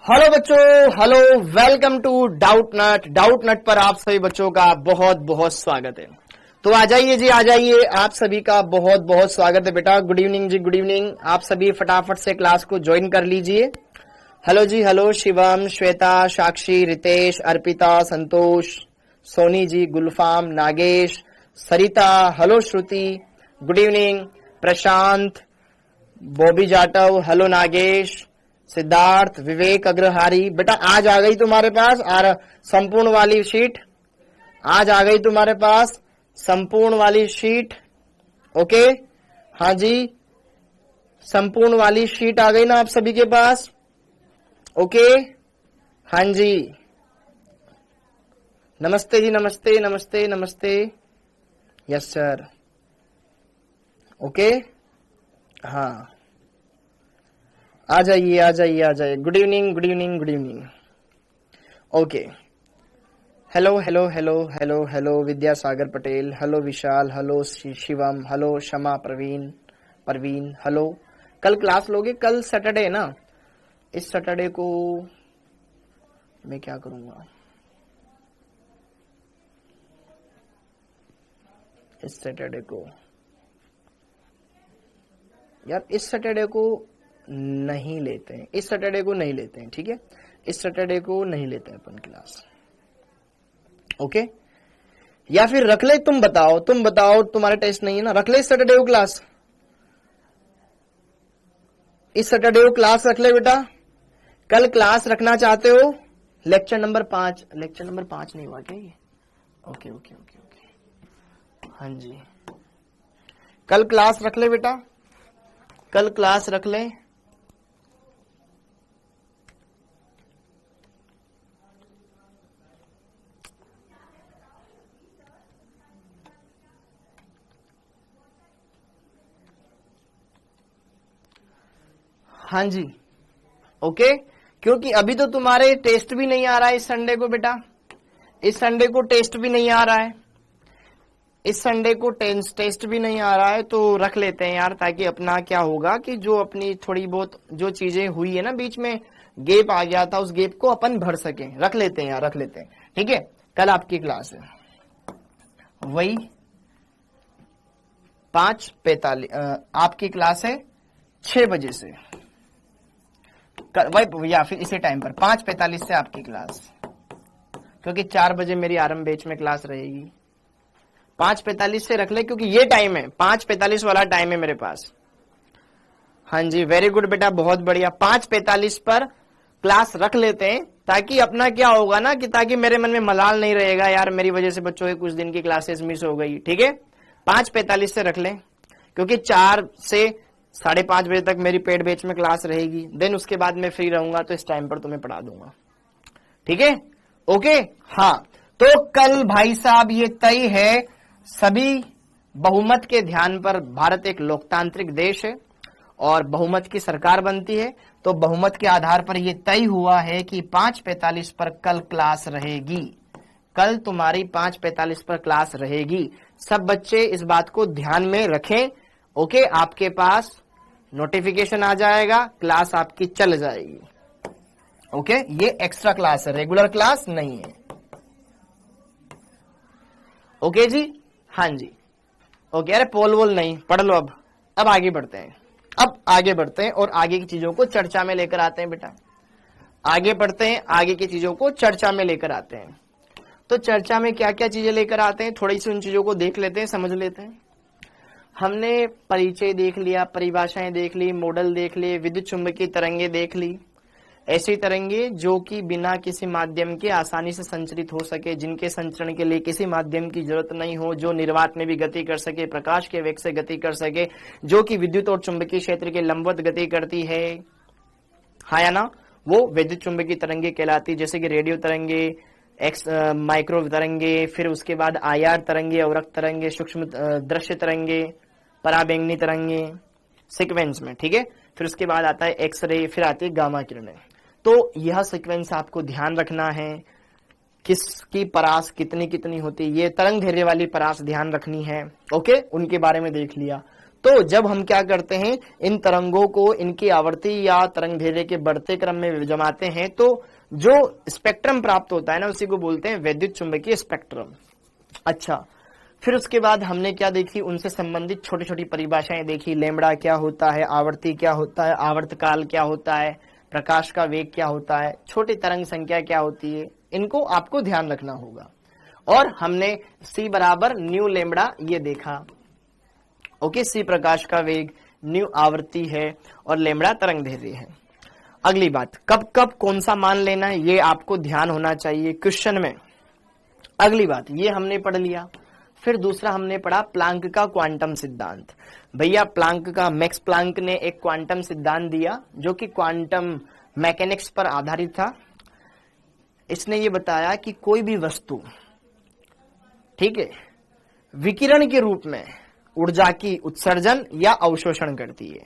Hello बच्चों, hello, welcome to doubt नट पर आप सभी बच्चों का बहुत बहुत स्वागत है। तो आ जाइए जी, आ जाइए, आप सभी का बहुत बहुत स्वागत है बेटा। गुड इवनिंग जी, गुड इवनिंग। आप सभी फटाफट से क्लास को ज्वाइन कर लीजिए। हेलो जी, हेलो, शिवम, श्वेता, साक्षी, रितेश, अर्पिता, संतोष, सोनी जी, गुलफाम, नागेश, सरिता, हेलो श्रुति, गुड इवनिंग, प्रशांत, बॉबी जाटव, हेलो नागेश, सिद्धार्थ, विवेक अग्रहारी। बेटा आज आ गई तुम्हारे पास और संपूर्ण वाली शीट, आज आ गई तुम्हारे पास संपूर्ण वाली शीट। ओके, हाँ जी, संपूर्ण वाली शीट आ गई ना आप सभी के पास। ओके, हाँ जी, नमस्ते जी, नमस्ते नमस्ते नमस्ते। Yes sir. ओके, हाँ, आ जाइए आ जाइए आ जाइए। Good evening, good evening, good evening. Okay, hello hello hello hello hello Vidyasagar Patel, hello Vishal, hello Shivam, hello Shama, Praveen, hello. कल क्लास लोगे? कल सैटरडे है ना। इस सैटरडे को मैं क्या करूंगा, इस सैटरडे को यार, इस सैटरडे को नहीं लेते हैं, इस सैटरडे को नहीं लेते हैं, ठीक है। इस सैटरडे को नहीं लेते हैं अपन क्लास। ओके, या फिर रख ले? तुम बताओ, तुम्हारे टेस्ट नहीं है ना, रख ले इस सैटरडे को क्लास। इस सैटरडे को क्लास रख ले बेटा। कल क्लास रखना चाहते हो? लेक्चर नंबर 5, लेक्चर नंबर 5 नहीं हुआ क्या ये? ओके ओके ओके ओके, हाँ जी, कल क्लास रख ले बेटा, कल क्लास रख ले। हाँ जी, ओके, क्योंकि अभी तो तुम्हारे टेस्ट भी नहीं आ रहा है इस संडे को बेटा, इस संडे को टेस्ट भी नहीं आ रहा है, इस संडे को टेस्ट भी नहीं आ रहा है। तो रख लेते हैं यार, ताकि अपना क्या होगा कि जो अपनी थोड़ी बहुत जो चीजें हुई है ना, बीच में गैप आ गया था, उस गैप को अपन भर सके। रख लेते हैं यार, रख लेते हैं, ठीक है। कल आपकी क्लास है वही 5:45, आपकी क्लास है 6 बजे से, वही या फिर इसी टाइम पर 5:45 से आपकी क्लास, क्योंकि 4 बजे मेरी आरंभ बैच में क्लास रहेगी। 5:45 से रख ले, क्योंकि ये टाइम है, 5:45 वाला टाइम है मेरे पास। हाँ जी, वेरी गुड बेटा, बहुत बढ़िया। 5:45 पर क्लास रख लेते हैं, ताकि अपना क्या होगा ना, कि ताकि मेरे मन में मलाल नहीं रहेगा यार, मेरी वजह से बच्चों के कुछ दिन की क्लासेस मिस हो गई, ठीक है। 5:45 से रख लें, क्योंकि 4 से 5:30 बजे तक मेरी पेड बैच में क्लास रहेगी। देन उसके बाद मैं फ्री रहूंगा, तो इस टाइम पर तुम्हें पढ़ा दूंगा, ठीक है। ओके, हाँ, तो कल भाई साहब ये तय है, सभी बहुमत के ध्यान पर भारत एक लोकतांत्रिक देश है और बहुमत की सरकार बनती है। तो बहुमत के आधार पर यह तय हुआ है कि 5:45 पर कल क्लास रहेगी। कल तुम्हारी 5:45 पर क्लास रहेगी। सब बच्चे इस बात को ध्यान में रखें। ओके, आपके पास नोटिफिकेशन आ जाएगा, क्लास आपकी चल जाएगी। ओके, ये एक्स्ट्रा क्लास है, रेगुलर क्लास नहीं है। ओके जी, हाँ जी, ओके। अरे पोल वोल नहीं, पढ़ लो। अब आगे बढ़ते हैं, अब आगे बढ़ते हैं और आगे की चीजों को चर्चा में लेकर आते हैं बेटा। आगे बढ़ते हैं, आगे की चीजों को चर्चा में लेकर आते हैं। तो चर्चा में क्या क्या चीजें लेकर आते हैं, थोड़ी सी उन चीजों को देख लेते हैं, समझ लेते हैं। हमने परिचय देख लिया, परिभाषाएं देख ली, मॉडल देख लिए, विद्युत चुंबकीय तरंगे देख ली। ऐसी तरंगे जो कि बिना किसी माध्यम के आसानी से संचरित हो सके, जिनके संचरण के लिए किसी माध्यम की जरूरत नहीं हो, जो निर्वात में भी गति कर सके, प्रकाश के वेग से गति कर सके, जो कि विद्युत और चुंबकीय क्षेत्र के लंबवत गति करती है, हाँ या ना, वो विद्युत चुंबकीय तरंगे कहलाती। जैसे कि रेडियो तरंगे, माइक्रो तरंगे, फिर उसके बाद IR तरंगे, अवरक्त तरंगे, सूक्ष्म दृश्य तरंगे, पराबैंगनी तरंगे, सीक्वेंस में, ठीक है। फिर उसके बाद आता है एक्सरे, फिर आती है गामा किरणें। तो यह सीक्वेंस आपको ध्यान रखना है, किसकी परास कितनी कितनी होती है, ये तरंग धैर्य वाली परास ध्यान रखनी है। ओके, उनके बारे में देख लिया। तो जब हम क्या करते हैं, इन तरंगों को इनकी आवर्ती या तरंग दैर्ध्य के बढ़ते क्रम में जमाते हैं, तो जो स्पेक्ट्रम प्राप्त होता है ना, उसी को बोलते हैं वैद्युत चुंबकीय स्पेक्ट्रम। अच्छा, फिर उसके बाद हमने क्या देखी, उनसे संबंधित छोटी छोटी परिभाषाएं देखी। लैम्बडा क्या होता है, आवर्ती क्या होता है, आवर्तकाल क्या होता है, प्रकाश का वेग क्या होता है, छोटी तरंग संख्या क्या होती है, इनको आपको ध्यान रखना होगा। और हमने C बराबर न्यू लैम्बडा ये देखा। ओके, C प्रकाश का वेग, न्यू आवर्ती है और लैम्बडा तरंग दैर्ध्य है। अगली बात, कब कब कौन सा मान लेना है, ये आपको ध्यान होना चाहिए क्वेश्चन में। अगली बात, ये हमने पढ़ लिया। फिर दूसरा हमने पढ़ा प्लांक का क्वांटम सिद्धांत। भैया प्लांक का, मैक्स प्लांक ने एक क्वांटम सिद्धांत दिया जो कि क्वांटम मैकेनिक्स पर आधारित था। इसने ये बताया कि कोई भी वस्तु, ठीक है, विकिरण के रूप में ऊर्जा की उत्सर्जन या अवशोषण करती है।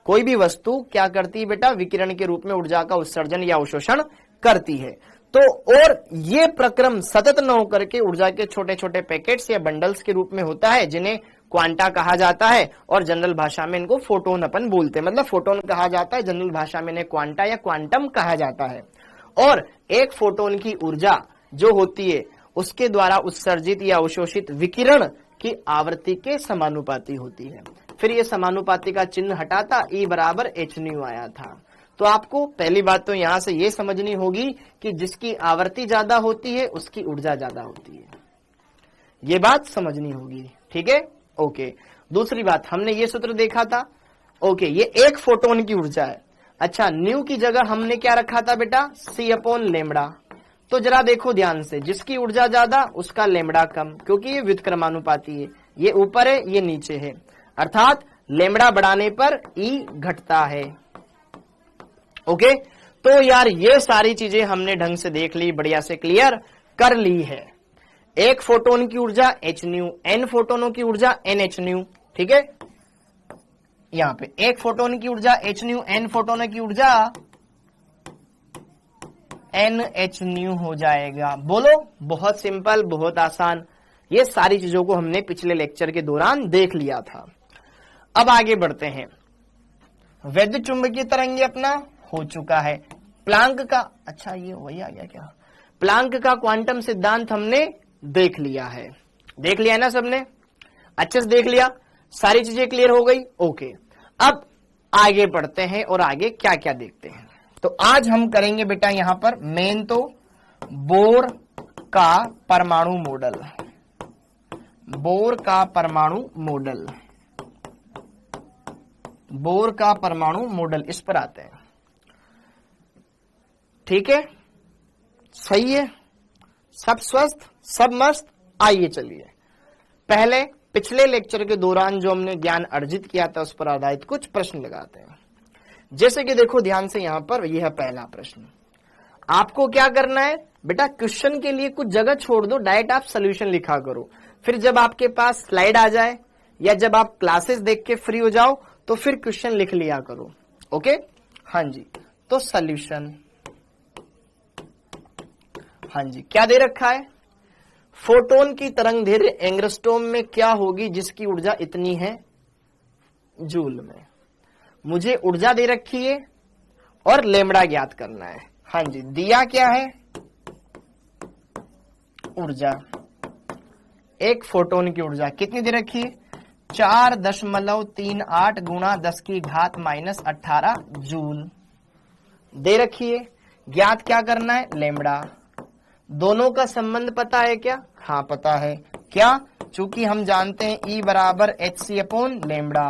कोई भी वस्तु क्या करती है बेटा, विकिरण के रूप में ऊर्जा का उत्सर्जन या अवशोषण करती है। तो और ये प्रक्रम सतत न होकर के ऊर्जा के छोटे छोटे पैकेट्स या बंडल्स के रूप में होता है, जिन्हें क्वांटा कहा जाता है और जनरल भाषा में इनको फोटोन अपन बोलते हैं, मतलब फोटोन कहा जाता है, जनरल भाषा में इन्हें क्वांटा या क्वांटम कहा जाता है। और एक फोटोन की ऊर्जा जो होती है उसके द्वारा उत्सर्जित या अवशोषित विकिरण की आवृत्ति के समानुपाती होती है। फिर ये समानुपाती का चिन्ह हटाता E बराबर h न्यू आया था। तो आपको पहली बात तो यहां से ये समझनी होगी कि जिसकी आवृत्ति ज्यादा होती है उसकी ऊर्जा ज्यादा होती है, ये बात समझनी होगी, ठीक है। ओके, दूसरी बात, हमने ये सूत्र देखा था। ओके, ये एक फोटोन की ऊर्जा है। अच्छा, न्यू की जगह हमने क्या रखा था बेटा, C अपॉन लैम्बडा। तो जरा देखो ध्यान से, जिसकी ऊर्जा ज्यादा उसका लैम्बडा कम, क्योंकि ये व्युत्क्रमानुपाती है, ये ऊपर है ये नीचे है, अर्थात लैम्बडा बढ़ाने पर E घटता है। ओके, तो यार ये सारी चीजें हमने ढंग से देख ली, बढ़िया से क्लियर कर ली है। एक फोटोन की ऊर्जा h न्यू, n फोटोनों की ऊर्जा nh न्यू, ठीक है। यहां पे एक फोटोन की ऊर्जा h न्यू, n फोटोनों की ऊर्जा nh न्यू हो जाएगा। बोलो, बहुत सिंपल, बहुत आसान। ये सारी चीजों को हमने पिछले लेक्चर के दौरान देख लिया था। अब आगे बढ़ते हैं। वैद्युत चुंबकीय तरंगे अपना हो चुका है। प्लांक का, अच्छा ये वही आ गया क्या, प्लांक का क्वांटम सिद्धांत हमने देख लिया है। देख लिया है ना सबने, अच्छे से देख लिया, सारी चीजें क्लियर हो गई। ओके, अब आगे बढ़ते हैं और आगे क्या क्या देखते हैं। तो आज हम करेंगे बेटा यहां पर मेन तो बोर का परमाणु मॉडल, बोर का परमाणु मॉडल, बोर का परमाणु मॉडल, इस पर आते हैं, ठीक है। सही है, सब स्वस्थ, सब मस्त। आइए चलिए, पहले पिछले लेक्चर के दौरान जो हमने ज्ञान अर्जित किया था उस पर आधारित कुछ प्रश्न लगाते हैं। जैसे कि देखो ध्यान से, यहां पर यह पहला प्रश्न, आपको क्या करना है बेटा, क्वेश्चन के लिए कुछ जगह छोड़ दो, डायरेक्ट आप सोल्यूशन लिखा करो। फिर जब आपके पास स्लाइड आ जाए या जब आप क्लासेस देख के फ्री हो जाओ तो फिर क्वेश्चन लिख लिया करो। ओके, हाँ जी। तो सॉल्यूशन, हाँ जी, क्या दे रखा है, फोटोन की तरंग दैर्ध्य एंगस्ट्रॉम में क्या होगी जिसकी ऊर्जा इतनी है जूल में। मुझे ऊर्जा दे रखी है और लैम्बडा ज्ञात करना है। हाँ जी, दिया क्या है, ऊर्जा, एक फोटोन की ऊर्जा कितनी दे रखी है, 4.38 गुणा 10 की घात माइनस 18 जूल दे रखी है। ज्ञात क्या करना है, लैम्बडा। दोनों का संबंध पता है क्या, हाँ पता है, क्या, चूंकि हम जानते हैं E बराबर hc अपॉन लैम्बडा।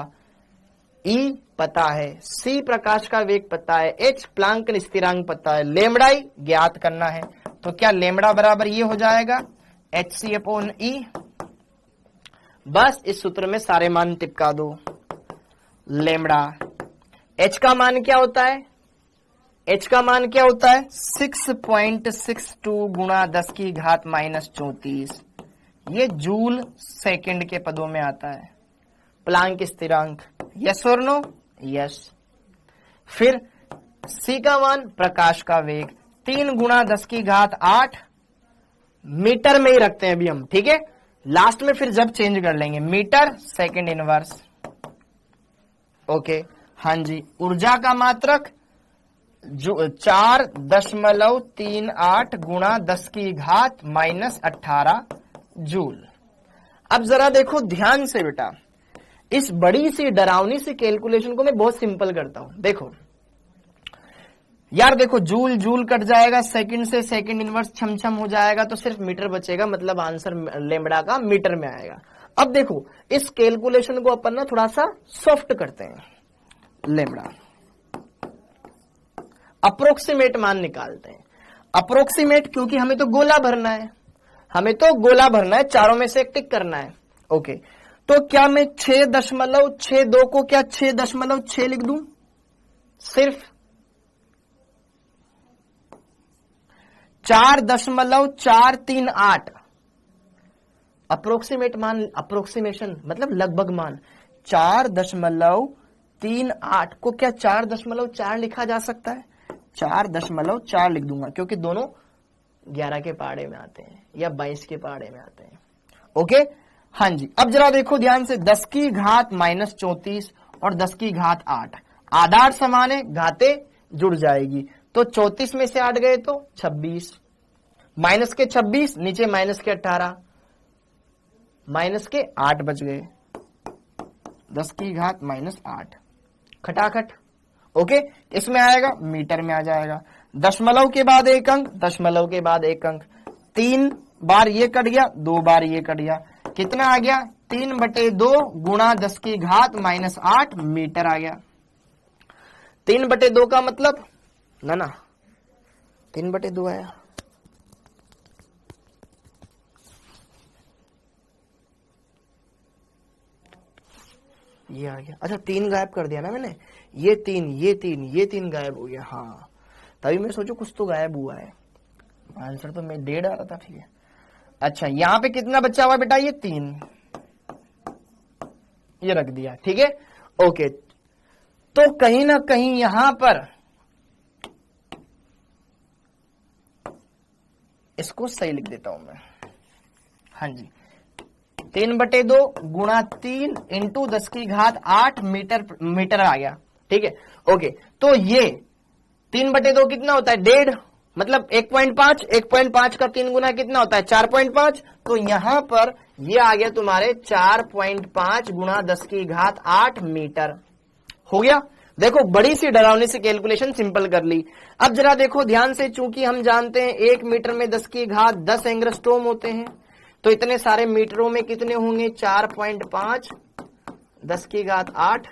E पता है, C प्रकाश का वेग पता है, H प्लांक स्थिरांक पता है, लैम्बडा ही ज्ञात करना है। तो क्या लैम्बडा बराबर ये हो जाएगा hc अपॉन E। बस इस सूत्र में सारे मान टिपका दो। लैम्बडा, H का मान क्या होता है, H का मान क्या होता है, 6.62 गुणा 10 की घात माइनस 34, ये जूल सेकंड के पदों में आता है। प्लांक स्थिरांक, यस और नो, यस। फिर C का मान प्रकाश का वेग 3 गुणा 10 की घात 8, मीटर में ही रखते हैं अभी हम, ठीक है, लास्ट में फिर जब चेंज कर लेंगे, मीटर सेकंड इनवर्स। ओके, हाँ जी, ऊर्जा का मात्रक 4.38 गुणा 10 की घात -18 जूल। अब जरा देखो ध्यान से बेटा, इस बड़ी सी डरावनी सी कैलकुलेशन को मैं बहुत सिंपल करता हूं। देखो यार, देखो जूल जूल कट जाएगा, सेकंड से सेकंड इनवर्स छम हो जाएगा, तो सिर्फ मीटर बचेगा, मतलब आंसर लेमड़ा का मीटर में आएगा। अब देखो इस कैलकुलेशन को अपन ना थोड़ा सा सॉफ्ट करते हैं। लेमड़ा अप्रोक्सीमेट मान निकालते हैं। अप्रोक्सीमेट क्योंकि हमें तो गोला भरना है, चारों में से एक टिक करना है। ओके, तो क्या मैं 6.62 को क्या 6.6 लिख दूं? सिर्फ 4.438 अप्रोक्सीमेट मान, अप्रोक्सीमेशन मतलब लगभग मान 4.38 को क्या 4.4 लिखा जा सकता है? 4.4 लिख दूंगा, क्योंकि दोनों 11 के पहाड़े में आते हैं या 22 के पहाड़े में आते हैं। ओके, हाँ जी। अब जरा देखो ध्यान से, 10 की घात -34 और 10 की घात 8, आधार समान है, घाते जुड़ जाएगी, तो 34 में से 8 गए तो 26, माइनस के 26, नीचे माइनस के 18, माइनस के 8 बच गए, 10 की घात -8 खटाखट। ओके, इसमें आएगा मीटर में आ जाएगा। दशमलव के बाद एक अंक, दशमलव के बाद एक अंक, 3 बार ये कट गया, 2 बार ये कट गया, कितना आ गया? 3/2 गुणा 10 की घात -8 मीटर आ गया। 3/2 का मतलब ना 3/2 आया। ये आ गया। अच्छा, 3 गायब कर दिया ना मैंने, ये 3 गायब हो गया। हाँ, तभी मैं सोचू कुछ तो गायब हुआ है, आंसर तो मैं 1.5 आ रहा था। ठीक है, अच्छा यहां पे कितना बचा हुआ बेटा? ये 3, ये रख दिया। ठीक है, ओके, तो कहीं ना कहीं यहां पर इसको सही लिख देता हूं मैं। हाँ जी, 3/2 गुणा 3 इंटू 10 की घात 8 मीटर आ गया। ठीक है, ओके, तो ये 3/2 कितना होता है? 1.5, मतलब 1.5 का 3 गुना कितना होता है? 4.5। तो यहां पर ये आ गया तुम्हारे 4.5 गुणा 10 की घात 8 मीटर हो गया। देखो बड़ी सी डरावनी सी कैलकुलेशन सिंपल कर ली। अब जरा देखो ध्यान से, चूंकि हम जानते हैं 1 मीटर में 10 की घात 10 एंग्स्ट्रॉम होते हैं, तो इतने सारे मीटरों में कितने होंगे? 4.5 10 की घात 8,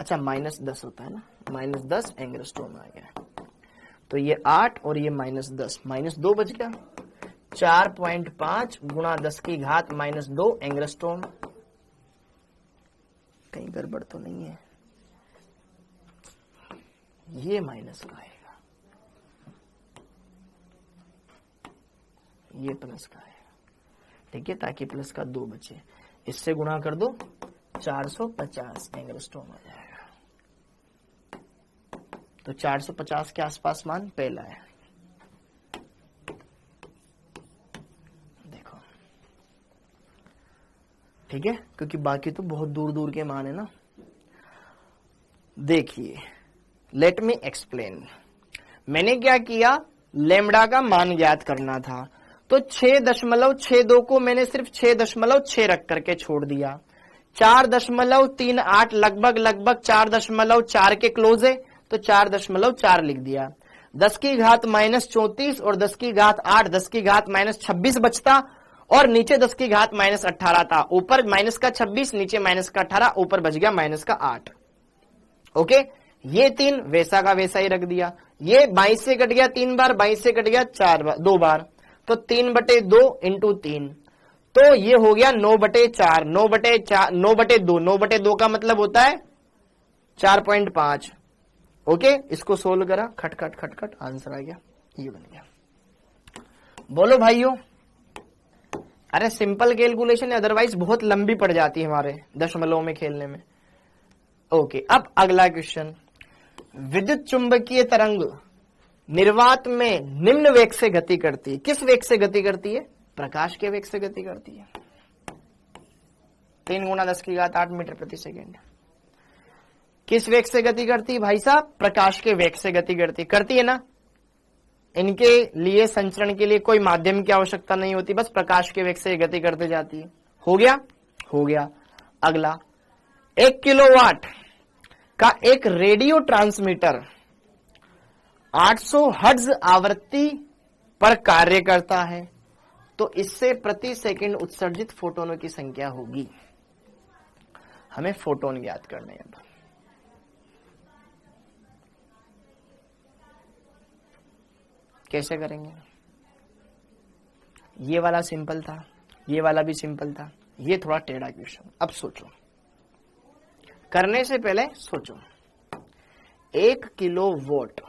अच्छा -10 होता है ना, -10 एंग्स्ट्रॉम आ गया। तो ये 8 और ये -10, -2 बच गया। 4.5 गुणा 10 की घात -2 एंग्स्ट्रॉम। कहीं गड़बड़ तो नहीं है? ये माइनस का आएगा, ये प्लस का आएगा। ठीक है, ताकि प्लस का 2 बचे, इससे गुणा कर दो, 450 एंग्स्ट्रॉम आ जाएगा। तो 450 के आसपास मान पहला है। देखो, ठीक है, क्योंकि बाकी तो बहुत दूर दूर के मान है ना। देखिए, लेट मी एक्सप्लेन। मैंने क्या किया, लेमड़ा का मान ज्ञात करना था, तो 6.62 को मैंने सिर्फ 6.6 रख करके छोड़ दिया। 4.38 लगभग 4.4 के क्लोज है, तो 4.4 लिख दिया। 10 की घात -34 और 10 की घात 8, 10 की घात -26 बचता, और नीचे 10 की घात -18 था। ऊपर माइनस का 26, नीचे माइनस का 18, ऊपर बच गया माइनस का 8। ओके, ये 3 वैसा का वैसा ही रख दिया। ये 22 से कट गया 3 बार, 22 से कट गया 2 बार, तो 3/2 इंटू 3, तो ये हो गया 9/4, 9/2, 9/2 का मतलब होता है 4.5। ओके, इसको सोल्व करा, खट खट खट खट, आंसर आ गया, ये बन गया। बोलो भाइयों, अरे सिंपल कैलकुलेशन है, अदरवाइज बहुत लंबी पड़ जाती है हमारे दशमलव में खेलने में। ओके, अब अगला क्वेश्चन। विद्युत चुंबकीय तरंग निर्वात में निम्न वेग से गति करती है। किस वेग से गति करती है? प्रकाश के वेग से गति करती है। 3 गुणा 10 की घात 8 मीटर प्रति सेकेंड। किस वेग से गति करती भाई साहब? प्रकाश के वेग से गति करती है ना। इनके लिए संचरण के लिए कोई माध्यम की आवश्यकता नहीं होती, बस प्रकाश के वेग से गति करते जाती है। हो गया? हो गया। अगला, 1 किलोवाट का एक रेडियो ट्रांसमीटर 800 हर्ट्ज आवृत्ति पर कार्य करता है, तो इससे प्रति सेकंड उत्सर्जित फोटोनों की संख्या होगी। हमें फोटोन ज्ञात करने हैं। अब कैसे करेंगे? ये वाला सिंपल था, ये वाला भी सिंपल था, ये थोड़ा टेढ़ा क्वेश्चन। अब सोचो, करने से पहले सोचो। 1 किलो वोट,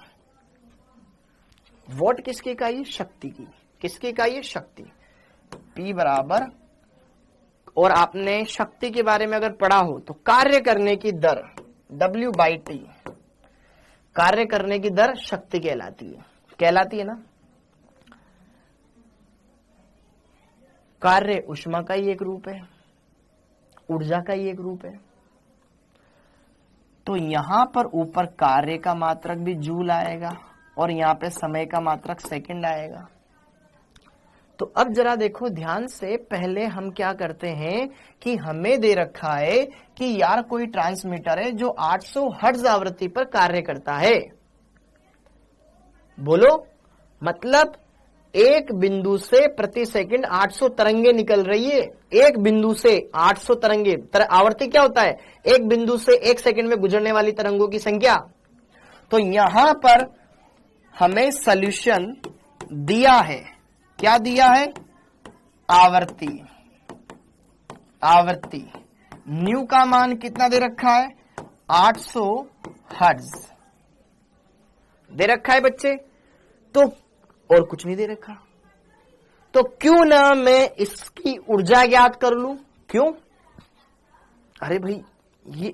वोट किसकी इकाई है? शक्ति की। किसकी इकाई है? शक्ति। P बराबर, और आपने शक्ति के बारे में अगर पढ़ा हो तो कार्य करने की दर W/T, कार्य करने की दर शक्ति कहलाती है ना। कार्य ऊष्मा का ही एक रूप है, ऊर्जा का ही एक रूप है। तो यहां पर ऊपर कार्य का मात्रक भी जूल आएगा और यहां पे समय का मात्रक सेकंड आएगा। तो अब जरा देखो ध्यान से, पहले हम क्या करते हैं कि हमें दे रखा है कि यार कोई ट्रांसमीटर है जो 800 हर्ट्ज आवृत्ति पर कार्य करता है। बोलो, मतलब एक बिंदु से प्रति सेकंड 800 तरंगे निकल रही है। एक बिंदु से 800 तरंगे, आवृत्ति क्या होता है? एक बिंदु से 1 सेकंड में गुजरने वाली तरंगों की संख्या। तो यहां पर हमें सॉल्यूशन दिया है, क्या दिया है? आवृत्ति। न्यू का मान कितना दे रखा है? 800 हर्ट्ज दे रखा है बच्चे। तो और कुछ नहीं दे रखा, तो क्यों ना मैं इसकी ऊर्जा ज्ञात कर लूं? क्यों? अरे भाई, ये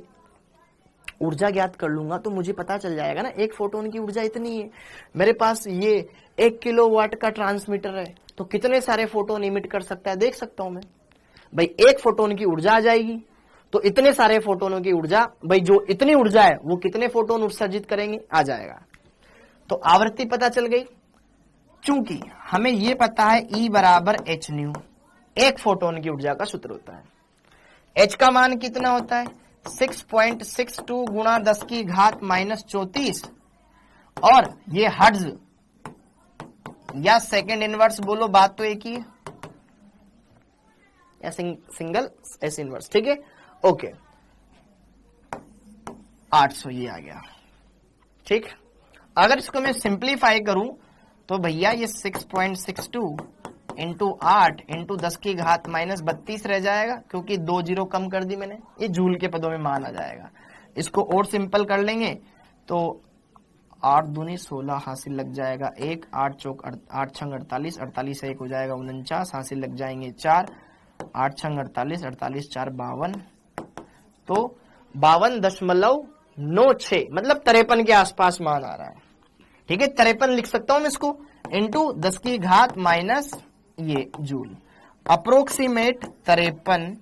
ऊर्जा ज्ञात कर लूंगा तो मुझे पता चल जाएगा ना, एक फोटोन की ऊर्जा इतनी है। मेरे पास ये 1 किलोवाट का ट्रांसमीटर है, तो कितने सारे फोटोन इमिट कर सकता है देख सकता हूं मैं। भाई एक फोटोन की ऊर्जा आ जाएगी, तो इतने सारे फोटोनों की ऊर्जा, भाई जो इतनी ऊर्जा है वो कितने फोटोन उत्सर्जित करेंगे, आ जाएगा। तो आवृत्ति पता चल गई। चूंकि हमें ये पता है E बराबर h न्यू, एक फोटोन की ऊर्जा का सूत्र होता है। h का मान कितना होता है? 6.62 गुणा 10 की घात -34, और ये हर्ट्ज या सेकंड इनवर्स, बोलो बात तो एक ही है, या सिंगल एस इनवर्स, ठीक है, ओके। 800 ये आ गया, ठीक। अगर इसको मैं सिंप्लीफाई करूं तो भैया ये 6.62 इंटू 8 इंटू 10 की घात -32 रह जाएगा, क्योंकि 2 जीरो कम कर दी मैंने, ये जूल के पदों में मान आ जाएगा। इसको और सिंपल कर लेंगे तो 8 दूनी 16 हासिल लग जाएगा 1, 8 चौक 8 छंग 48, 48 से 1 हो जाएगा 49, हासिल लग जाएंगे 4, 8 छंग 48, 48 4 52, तो 52.96 मतलब 53 के आसपास मान आ रहा है, ठीक है। 53 लिख सकता हूं मैं इसको, इंटू 10 की घात माइनस ये जूल, अप्रोक्सीमेट 53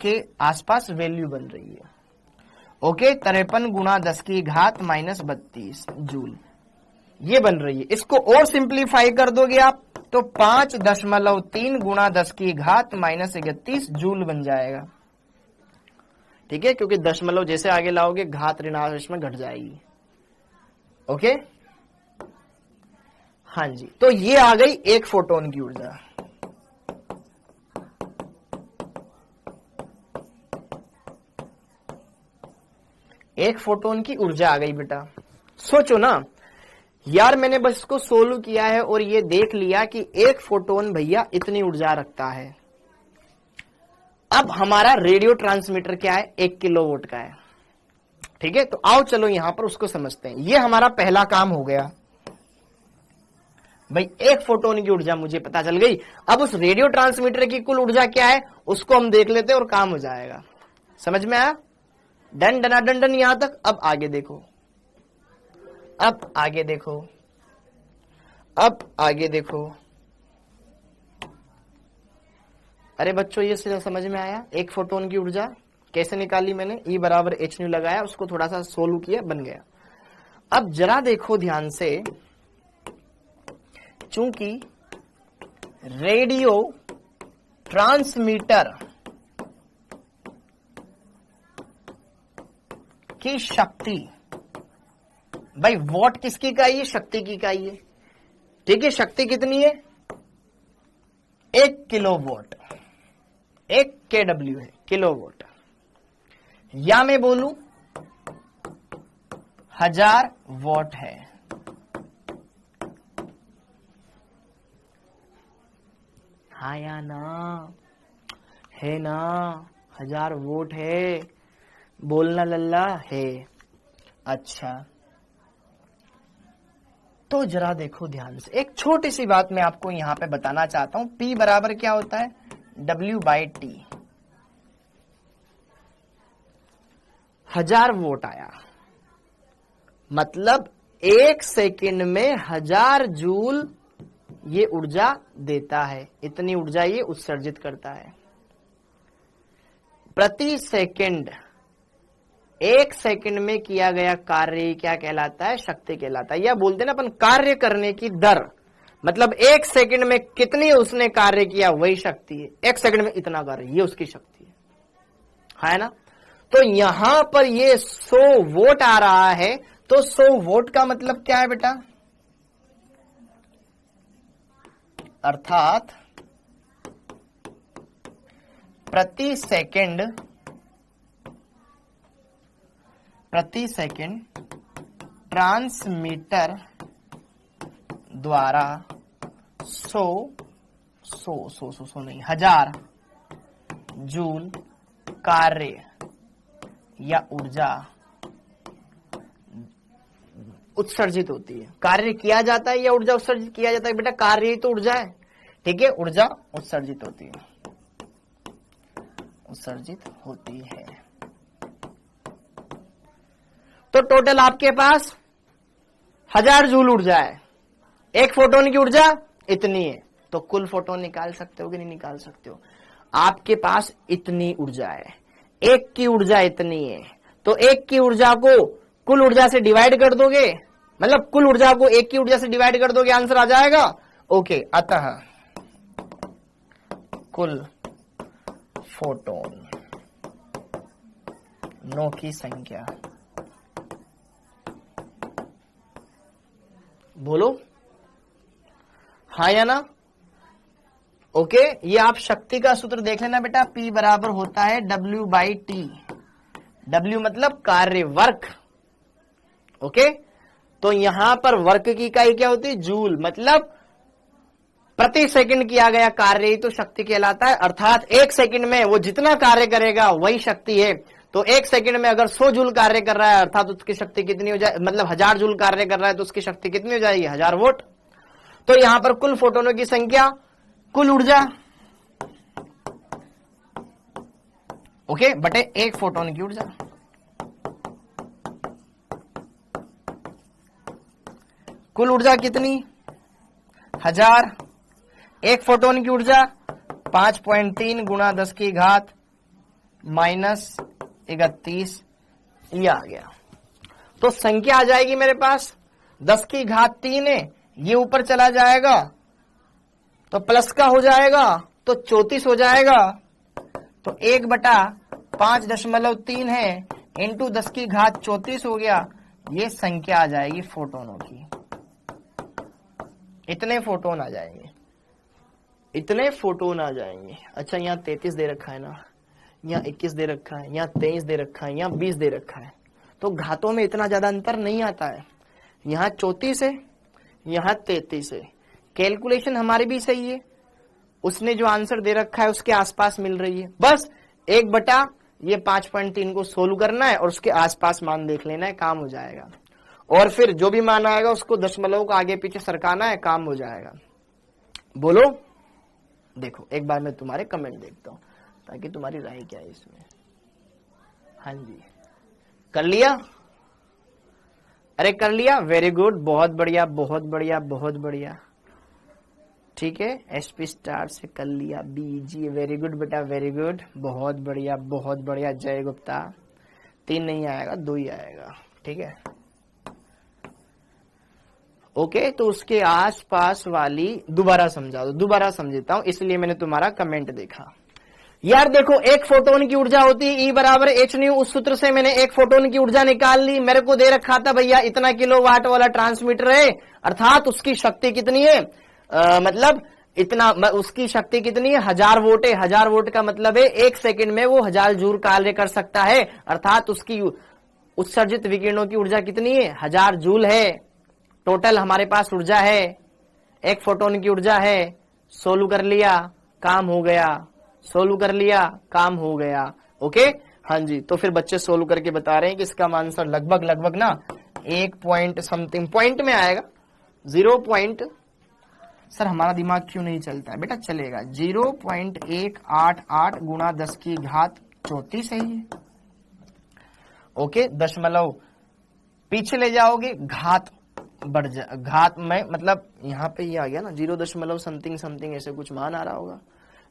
के आसपास वैल्यू बन रही है, ओके। 53 गुणा 10 की घात -32 जूल ये बन रही है। इसको और सिंप्लीफाई कर दोगे आप तो 5.3 गुणा 10 की घात -31 जूल बन जाएगा, ठीक है, क्योंकि दशमलव जैसे आगे लाओगे घात ऋणांश में घट जाएगी, ओके। हाँ जी, तो ये आ गई एक फोटोन की ऊर्जा। एक फोटोन की ऊर्जा आ गई बेटा। सोचो ना यार, मैंने बस इसको सोल्व किया है और ये देख लिया कि एक फोटोन भैया इतनी ऊर्जा रखता है। अब हमारा रेडियो ट्रांसमीटर क्या है? 1 किलोवाट का है, ठीक है। तो आओ चलो यहां पर उसको समझते हैं। ये हमारा पहला काम हो गया भाई, एक फोटोन की ऊर्जा मुझे पता चल गई। अब उस रेडियो ट्रांसमीटर की कुल ऊर्जा क्या है उसको हम देख लेते हैं और काम हो जाएगा। समझ में आया? डन डना डन डन यहां तक। अब आगे देखो, अब आगे देखो, अब आगे देखो। अरे बच्चों ये समझ में आया? एक फोटोन की ऊर्जा कैसे निकाली मैंने? E बराबर h न्यू लगाया, उसको थोड़ा सा सोल्व किया, बन गया। अब जरा देखो ध्यान से, चूंकि रेडियो ट्रांसमीटर की शक्ति, भाई वॉट किसकी इकाई है? शक्ति की इकाई है, ठीक है। शक्ति कितनी है? 1 किलोवाट, 1 kW है, किलोवाट। या मैं बोलूं 1000 वॉट है। हाँ या ना? है ना? 1000 वोट है, बोलना लल्ला है। अच्छा, तो जरा देखो ध्यान से, एक छोटी सी बात मैं आपको यहां पे बताना चाहता हूं। P बराबर क्या होता है? W/T। 1000 वोट आया, मतलब 1 सेकंड में 1000 जूल ये ऊर्जा देता है। इतनी ऊर्जा ये उत्सर्जित करता है प्रति सेकंड। 1 सेकंड में किया गया कार्य क्या कहलाता है? शक्ति कहलाता है। या बोलते ना अपन कार्य करने की दर, मतलब 1 सेकंड में कितनी उसने कार्य किया वही शक्ति है। 1 सेकंड में इतना कार्य, ये उसकी शक्ति है ना? तो यहां पर ये 100 वोट आ रहा है, तो 100 वोट का मतलब क्या है बेटा? अर्थात प्रति सेकंड ट्रांसमीटर द्वारा 100 नहीं 1000 जूल कार्य या ऊर्जा उत्सर्जित होती है। कार्य किया जाता है या ऊर्जा उत्सर्जित किया जाता है? बेटा कार्य ही तो ऊर्जा है, ठीक है। ऊर्जा उत्सर्जित होती है, उत्सर्जित होती है। तो टोटल आपके पास 1000 जूल ऊर्जा है। एक फोटोन की ऊर्जा इतनी है, तो कुल फोटोन निकाल सकते हो कि नहीं निकाल सकते हो? आपके पास इतनी ऊर्जा है, एक की ऊर्जा इतनी है, तो एक की ऊर्जा को कुल ऊर्जा से डिवाइड कर दोगे, मतलब कुल ऊर्जा को एक की ऊर्जा से डिवाइड कर दोगे, आंसर आ जाएगा। ओके, अतः कुल फोटोन नो की संख्या, बोलो हाँ या ना? ओके, ये आप शक्ति का सूत्र देख लेना बेटा। P बराबर होता है W/T। W मतलब कार्य, वर्क। ओके, तो यहां पर वर्क की इकाई क्या होती है? जूल, मतलब प्रति सेकंड किया गया कार्य ही तो शक्ति कहलाता है। अर्थात 1 सेकंड में वो जितना कार्य करेगा वही शक्ति है। तो 1 सेकंड में अगर 100 जूल कार्य कर रहा है, अर्थात उसकी शक्ति कितनी हो जाए? मतलब 1000 जूल कार्य कर रहा है तो उसकी शक्ति कितनी हो जाएगी? 1000 वोट। तो यहां पर कुल फोटोनों की संख्या, कुल ऊर्जा, ओके, बटे 1 फोटोन की ऊर्जा। कुल ऊर्जा कितनी? 1000। 1 फोटोन की ऊर्जा 5.3 गुणा 10 की घात -31, ये आ गया। तो संख्या आ जाएगी मेरे पास 10 की घात 3 है, ये ऊपर चला जाएगा तो प्लस का हो जाएगा तो 34 हो जाएगा। तो 1/5.3 है इंटू 10 की घात 34 हो गया। ये संख्या आ जाएगी फोटोनों की। इतने फोटोन आ जाएंगे, इतने फोटोन आ जाएंगे। अच्छा, यहाँ 33 दे रखा है ना, यहाँ 21 दे रखा है, यहाँ 23 दे रखा है, यहाँ 20 दे रखा है, तो घातों में इतना ज्यादा अंतर नहीं आता है। यहाँ 34 है, यहाँ 33 है। कैलकुलेशन हमारी भी सही है, उसने जो आंसर दे रखा है उसके आसपास मिल रही है। बस 1/5.3 को सोल्व करना है और उसके आसपास मान देख लेना है, काम हो जाएगा। और फिर जो भी मान आएगा उसको दशमलव को आगे पीछे सरकाना है, काम हो जाएगा। बोलो, देखो एक बार मैं तुम्हारे कमेंट देखता हूं ताकि तुम्हारी राय क्या है इसमें। हाँ जी, कर लिया? अरे कर लिया, वेरी गुड, बहुत बढ़िया बहुत बढ़िया बहुत बढ़िया। ठीक है, एसपी स्टार से कर लिया बीजी। वेरी गुड बेटा, वेरी गुड, बहुत बढ़िया बहुत बढ़िया। जय गुप्ता, 3 नहीं आएगा, 2 ही आएगा। ठीक है, ओके। तो उसके आसपास वाली दोबारा समझा दो, दोबारा समझाता हूं, इसलिए मैंने तुम्हारा कमेंट देखा। यार देखो, एक फोटोन की ऊर्जा होती है E बराबर एच न्यू। उस सूत्र से मैंने एक फोटोन की ऊर्जा निकाल ली। मेरे को दे रखा था भैया इतना किलोवाट वाला ट्रांसमीटर है, अर्थात उसकी शक्ति कितनी है, मतलब इतना, उसकी शक्ति कितनी है, 1000 वोल्ट है। 1000 वोल्ट का मतलब है 1 सेकंड में वो 1000 जूल कार्य कर सकता है, अर्थात उसकी उत्सर्जित विकिरणों की ऊर्जा कितनी है, 1000 जूल है। टोटल हमारे पास ऊर्जा है, एक फोटोन की ऊर्जा है। सोल्व कर लिया, काम हो गया। सोल्व कर लिया, काम हो गया। ओके, हाँ जी। तो फिर बच्चे सोल्व करके बता रहे हैं कि इसका आंसर लगभग ना 1 पॉइंट समथिंग पॉइंट में आएगा। 0 पॉइंट, सर हमारा दिमाग क्यों नहीं चलता है बेटा, चलेगा। 0.188 गुणा 10 की घात 34 है ये। ओके, दशमलव पीछे ले जाओगे, घात बढ़ जा, घात में मतलब यहाँ पे ये आ गया ना 0 समथिंग समथिंग ऐसे कुछ मान आ रहा होगा।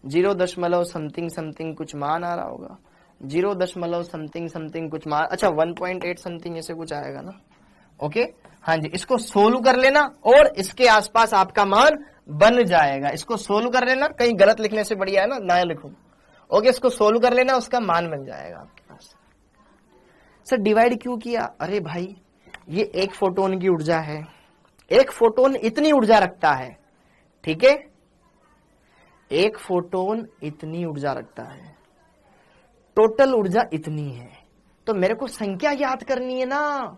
0 समथिंग समथिंग कुछ मान आ रहा होगा। 0 समथिंग समथिंग कुछ मान, अच्छा 1.8 समथिंग ऐसे कुछ आएगा ना। ओके, हाँ जी। इसको सोल्व कर लेना और इसके आसपास आपका मान बन जाएगा। इसको सोल्व कर लेना, कहीं गलत लिखने से बढ़िया है ना लिखो। ओके, इसको सोल्व कर लेना, उसका मान बन जाएगा आपके पास। सर डिवाइड क्यों किया? अरे भाई, ये एक फोटोन की ऊर्जा है, एक फोटोन इतनी ऊर्जा रखता है। ठीक है, एक फोटोन इतनी ऊर्जा रखता है, टोटल ऊर्जा इतनी है। तो मेरे को संख्या याद करनी है ना।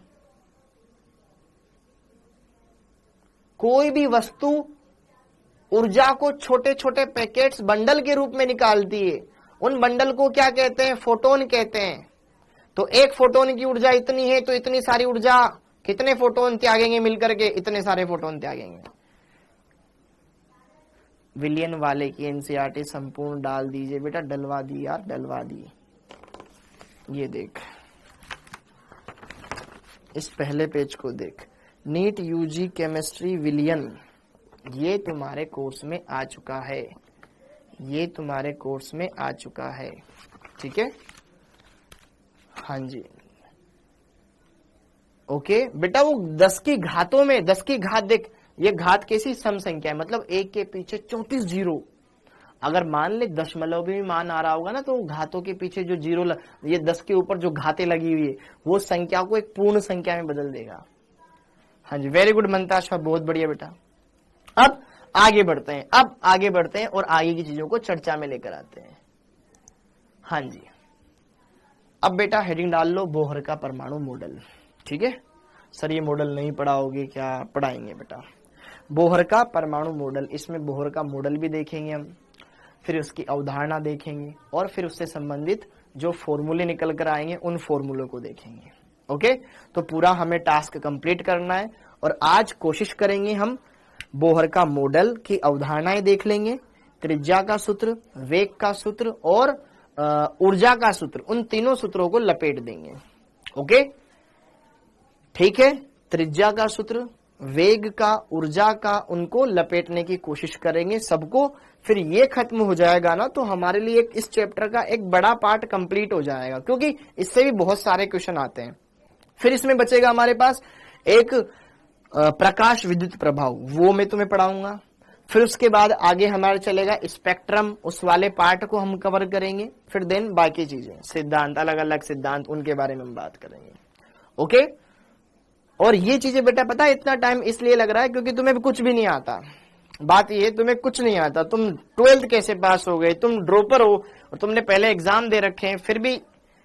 कोई भी वस्तु ऊर्जा को छोटे छोटे पैकेट्स बंडल के रूप में निकालती है, उन बंडल को क्या कहते हैं, फोटोन कहते हैं। तो एक फोटोन की ऊर्जा इतनी है, तो इतनी सारी ऊर्जा कितने फोटोन त्यागेंगे मिलकर के, इतने सारे फोटोन त्यागेंगे। विलियन वाले की एनसीईआरटी संपूर्ण डाल दीजिए बेटा। डलवा दी यार, डलवा दी। ये देख, इस पहले पेज को देख, नीट यूजी केमिस्ट्री विलियन, ये तुम्हारे कोर्स में आ चुका है, ये तुम्हारे कोर्स में आ चुका है। ठीक है, हाँ जी। ओके बेटा, वो 10 की घातों में 10 की घात देख, ये घात कैसी सम संख्या है, मतलब 1 के पीछे 34 जीरो। अगर मान ले दशमलव भी मान आ रहा होगा ना, तो घातों के पीछे जो जीरो ये 10 के ऊपर जो घातें लगी हुई है, वो संख्या को एक पूर्ण संख्या में बदल देगा। हाँ जी, वेरी गुड मंताशा, बहुत बढ़िया बेटा। अब आगे बढ़ते हैं, अब आगे बढ़ते हैं और आगे की चीजों को चर्चा में लेकर आते हैं। हाँ जी, अब बेटा हेडिंग डाल लो, बोहर का परमाणु मॉडल। ठीक है सर, ये मॉडल नहीं पढ़ाओगे क्या? पढ़ाएंगे बेटा, बोहर का परमाणु मॉडल। इसमें बोहर का मॉडल भी देखेंगे हम, फिर उसकी अवधारणा देखेंगे, और फिर उससे संबंधित जो फॉर्मूले निकल कर आएंगे उन फॉर्मूलों को देखेंगे। ओके, तो पूरा हमें टास्क कंप्लीट करना है, और आज कोशिश करेंगे हम बोहर का मॉडल की अवधारणाएं देख लेंगे, त्रिज्या का सूत्र, वेग का सूत्र और ऊर्जा का सूत्र, उन तीनों सूत्रों को लपेट देंगे। ओके, ठीक है, त्रिज्या का सूत्र, वेग का, ऊर्जा का, उनको लपेटने की कोशिश करेंगे सबको। फिर ये खत्म हो जाएगा ना, तो हमारे लिए इस चैप्टर का एक बड़ा पार्ट कंप्लीट हो जाएगा, क्योंकि इससे भी बहुत सारे क्वेश्चन आते हैं। फिर इसमें बचेगा हमारे पास एक प्रकाश विद्युत प्रभाव, वो मैं तुम्हें पढ़ाऊंगा। फिर उसके बाद आगे हमारा चलेगा स्पेक्ट्रम, उस वाले पार्ट को हम कवर करेंगे। फिर देन बाकी चीजें, सिद्धांत, अलग अलग सिद्धांत, उनके बारे में हम बात करेंगे। ओके, और ये चीजें बेटा पता है इतना टाइम इसलिए लग रहा है क्योंकि तुम्हें कुछ भी नहीं आता। बात ये, तुम्हें कुछ नहीं आता, तुम 12th कैसे पास हो गए, तुम ड्रॉपर हो, और तुमने पहले एग्जाम दे रखे हैं, फिर भी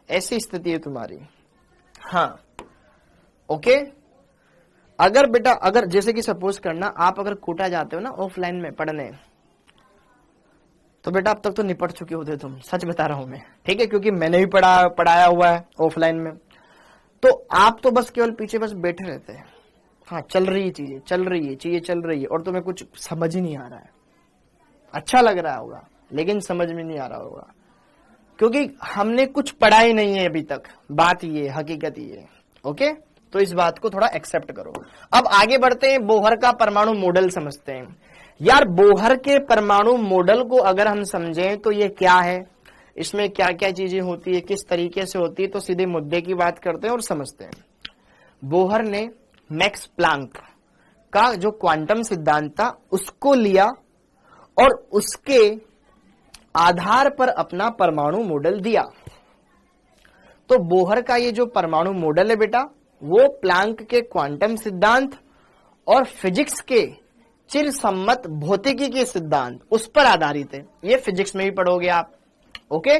ऐसी स्थिति है तुम्हारी। हाँ, ओके, अगर बेटा, अगर जैसे कि सपोज करना, आप अगर कोटा जाते हो ना ऑफलाइन में पढ़ने, तो बेटा अब तक तो निपट चुके होते तुम, सच बता रहा हूं मैं। ठीक है, क्योंकि मैंने भी पढ़ाया हुआ है ऑफलाइन में। तो आप तो बस केवल पीछे बस बैठे रहते हैं, हाँ चल रही है चीजें, चल रही है चीजें, चल रही है, और तुम्हें कुछ समझ ही नहीं आ रहा है। अच्छा लग रहा होगा लेकिन समझ में नहीं आ रहा होगा, क्योंकि हमने कुछ पढ़ा ही नहीं है अभी तक। बात ये, हकीकत ये। ओके, तो इस बात को थोड़ा एक्सेप्ट करो। अब आगे बढ़ते हैं, बोहर का परमाणु मॉडल समझते हैं। यार बोहर के परमाणु मॉडल को अगर हम समझें तो ये क्या है, इसमें क्या क्या चीजें होती है, किस तरीके से होती है, तो सीधे मुद्दे की बात करते हैं और समझते हैं। बोहर ने मैक्स प्लांक का जो क्वांटम सिद्धांत था उसको लिया और उसके आधार पर अपना परमाणु मॉडल दिया। तो बोहर का ये जो परमाणु मॉडल है बेटा, वो प्लांक के क्वांटम सिद्धांत और फिजिक्स के चिरसम्मत भौतिकी के सिद्धांत उस पर आधारित है। ये फिजिक्स में भी पढ़ोगे आप। ओके,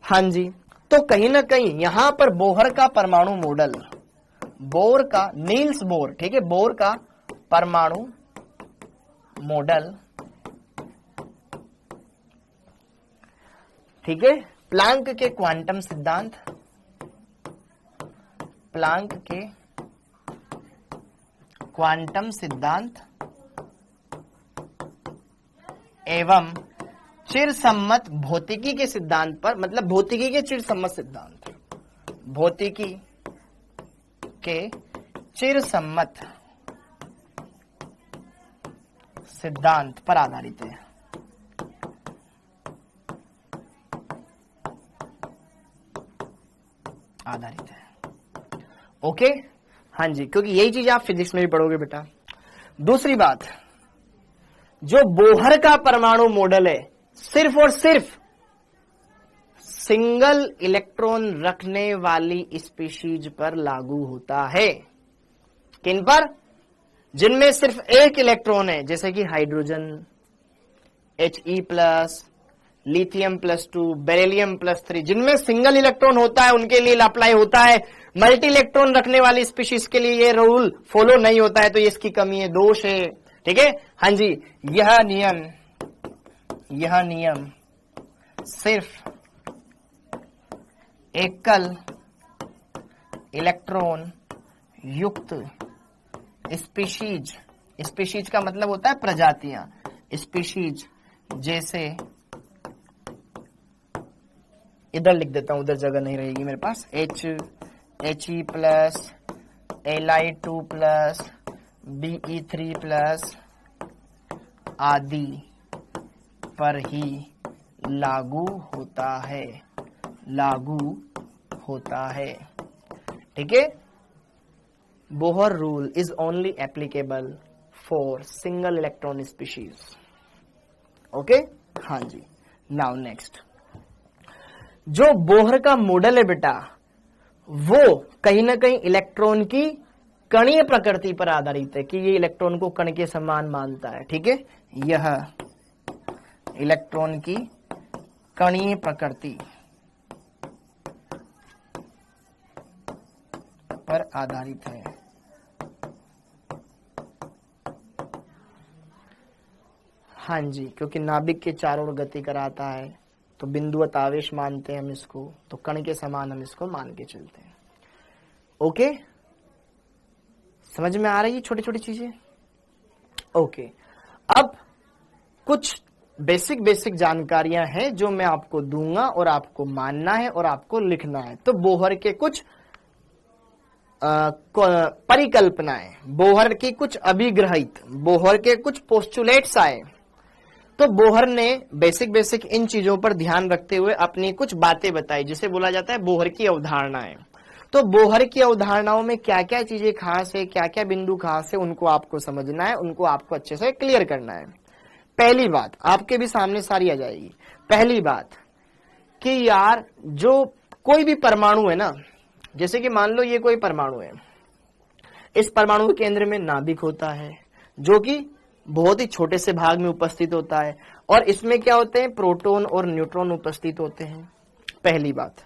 हाँ जी। तो कहीं ना कहीं यहां पर बोहर का परमाणु मॉडल, बोर का, नील्स बोर, ठीक है, बोर का परमाणु मॉडल, ठीक है, प्लांक के क्वांटम सिद्धांत, प्लांक के क्वांटम सिद्धांत एवं चिरसम्मत भौतिकी के सिद्धांत पर, मतलब भौतिकी के चिरसम्मत सिद्धांत, भौतिकी के चिरसम्मत सिद्धांत पर आधारित है। आधारित है। ओके, हाँ जी, क्योंकि यही चीज आप फिजिक्स में भी पढ़ोगे बेटा। दूसरी बात, जो बोहर का परमाणु मॉडल है सिर्फ और सिर्फ सिंगल इलेक्ट्रॉन रखने वाली स्पीशीज पर लागू होता है। किन पर? जिनमें सिर्फ एक इलेक्ट्रॉन है, जैसे कि हाइड्रोजन, He+, लिथियम+2, बेरिलियम+3, जिनमें सिंगल इलेक्ट्रॉन होता है उनके लिए अप्लाई होता है। मल्टी इलेक्ट्रॉन रखने वाली स्पीशीज के लिए ये रूल फॉलो नहीं होता है, तो ये इसकी कमी है, दोष है। ठीक है, हाँ जी। यह नियम सिर्फ एकल इलेक्ट्रॉन युक्त स्पीशीज का मतलब होता है प्रजातियां, स्पीशीज, जैसे इधर लिख देता हूं, उधर जगह नहीं रहेगी मेरे पास, He+, Li2+, Be3+ आदि पर ही लागू होता है। ठीक है, Bohr rule is only applicable for single electron species. Okay, हाँ जी। नाउ नेक्स्ट, जो बोहर का मॉडल है बेटा, वो कहीं ना कहीं इलेक्ट्रॉन की कणीय प्रकृति पर आधारित है, कि ये इलेक्ट्रॉन को कण के समान मानता है। ठीक है, यह इलेक्ट्रॉन की कणीय प्रकृति पर आधारित है। हाँ जी, क्योंकि नाभिक के चारों ओर गति कराता है, तो बिंदुवत आवेश मानते हैं हम इसको, तो कण के समान हम इसको मान के चलते हैं। ओके, समझ में आ रही है छोटी छोटी चीजें? ओके, अब कुछ बेसिक जानकारियां हैं जो मैं आपको दूंगा और आपको मानना है और आपको लिखना है। तो बोहर के कुछ परिकल्पनाएं, बोहर की कुछ अभिग्रहित, बोहर के कुछ पोस्टुलेट्स आए। तो बोहर ने बेसिक इन चीजों पर ध्यान रखते हुए अपनी कुछ बातें बताई, जिसे बोला जाता है बोहर की अवधारणाएं। तो बोहर की अवधारणाओं में क्या क्या चीजें खास है, क्या क्या बिंदु खास है, उनको आपको समझना है, उनको आपको अच्छे से क्लियर करना है। पहली बात आपके भी सामने सारी आ जाएगी। पहली बात कि यार जो कोई भी परमाणु है ना, जैसे कि मान लो ये कोई परमाणु है, इस परमाणु के केंद्र में नाभिक होता है, जो कि बहुत ही छोटे से भाग में उपस्थित होता है, और इसमें क्या होते हैं, प्रोटॉन और न्यूट्रॉन उपस्थित होते हैं। पहली बात।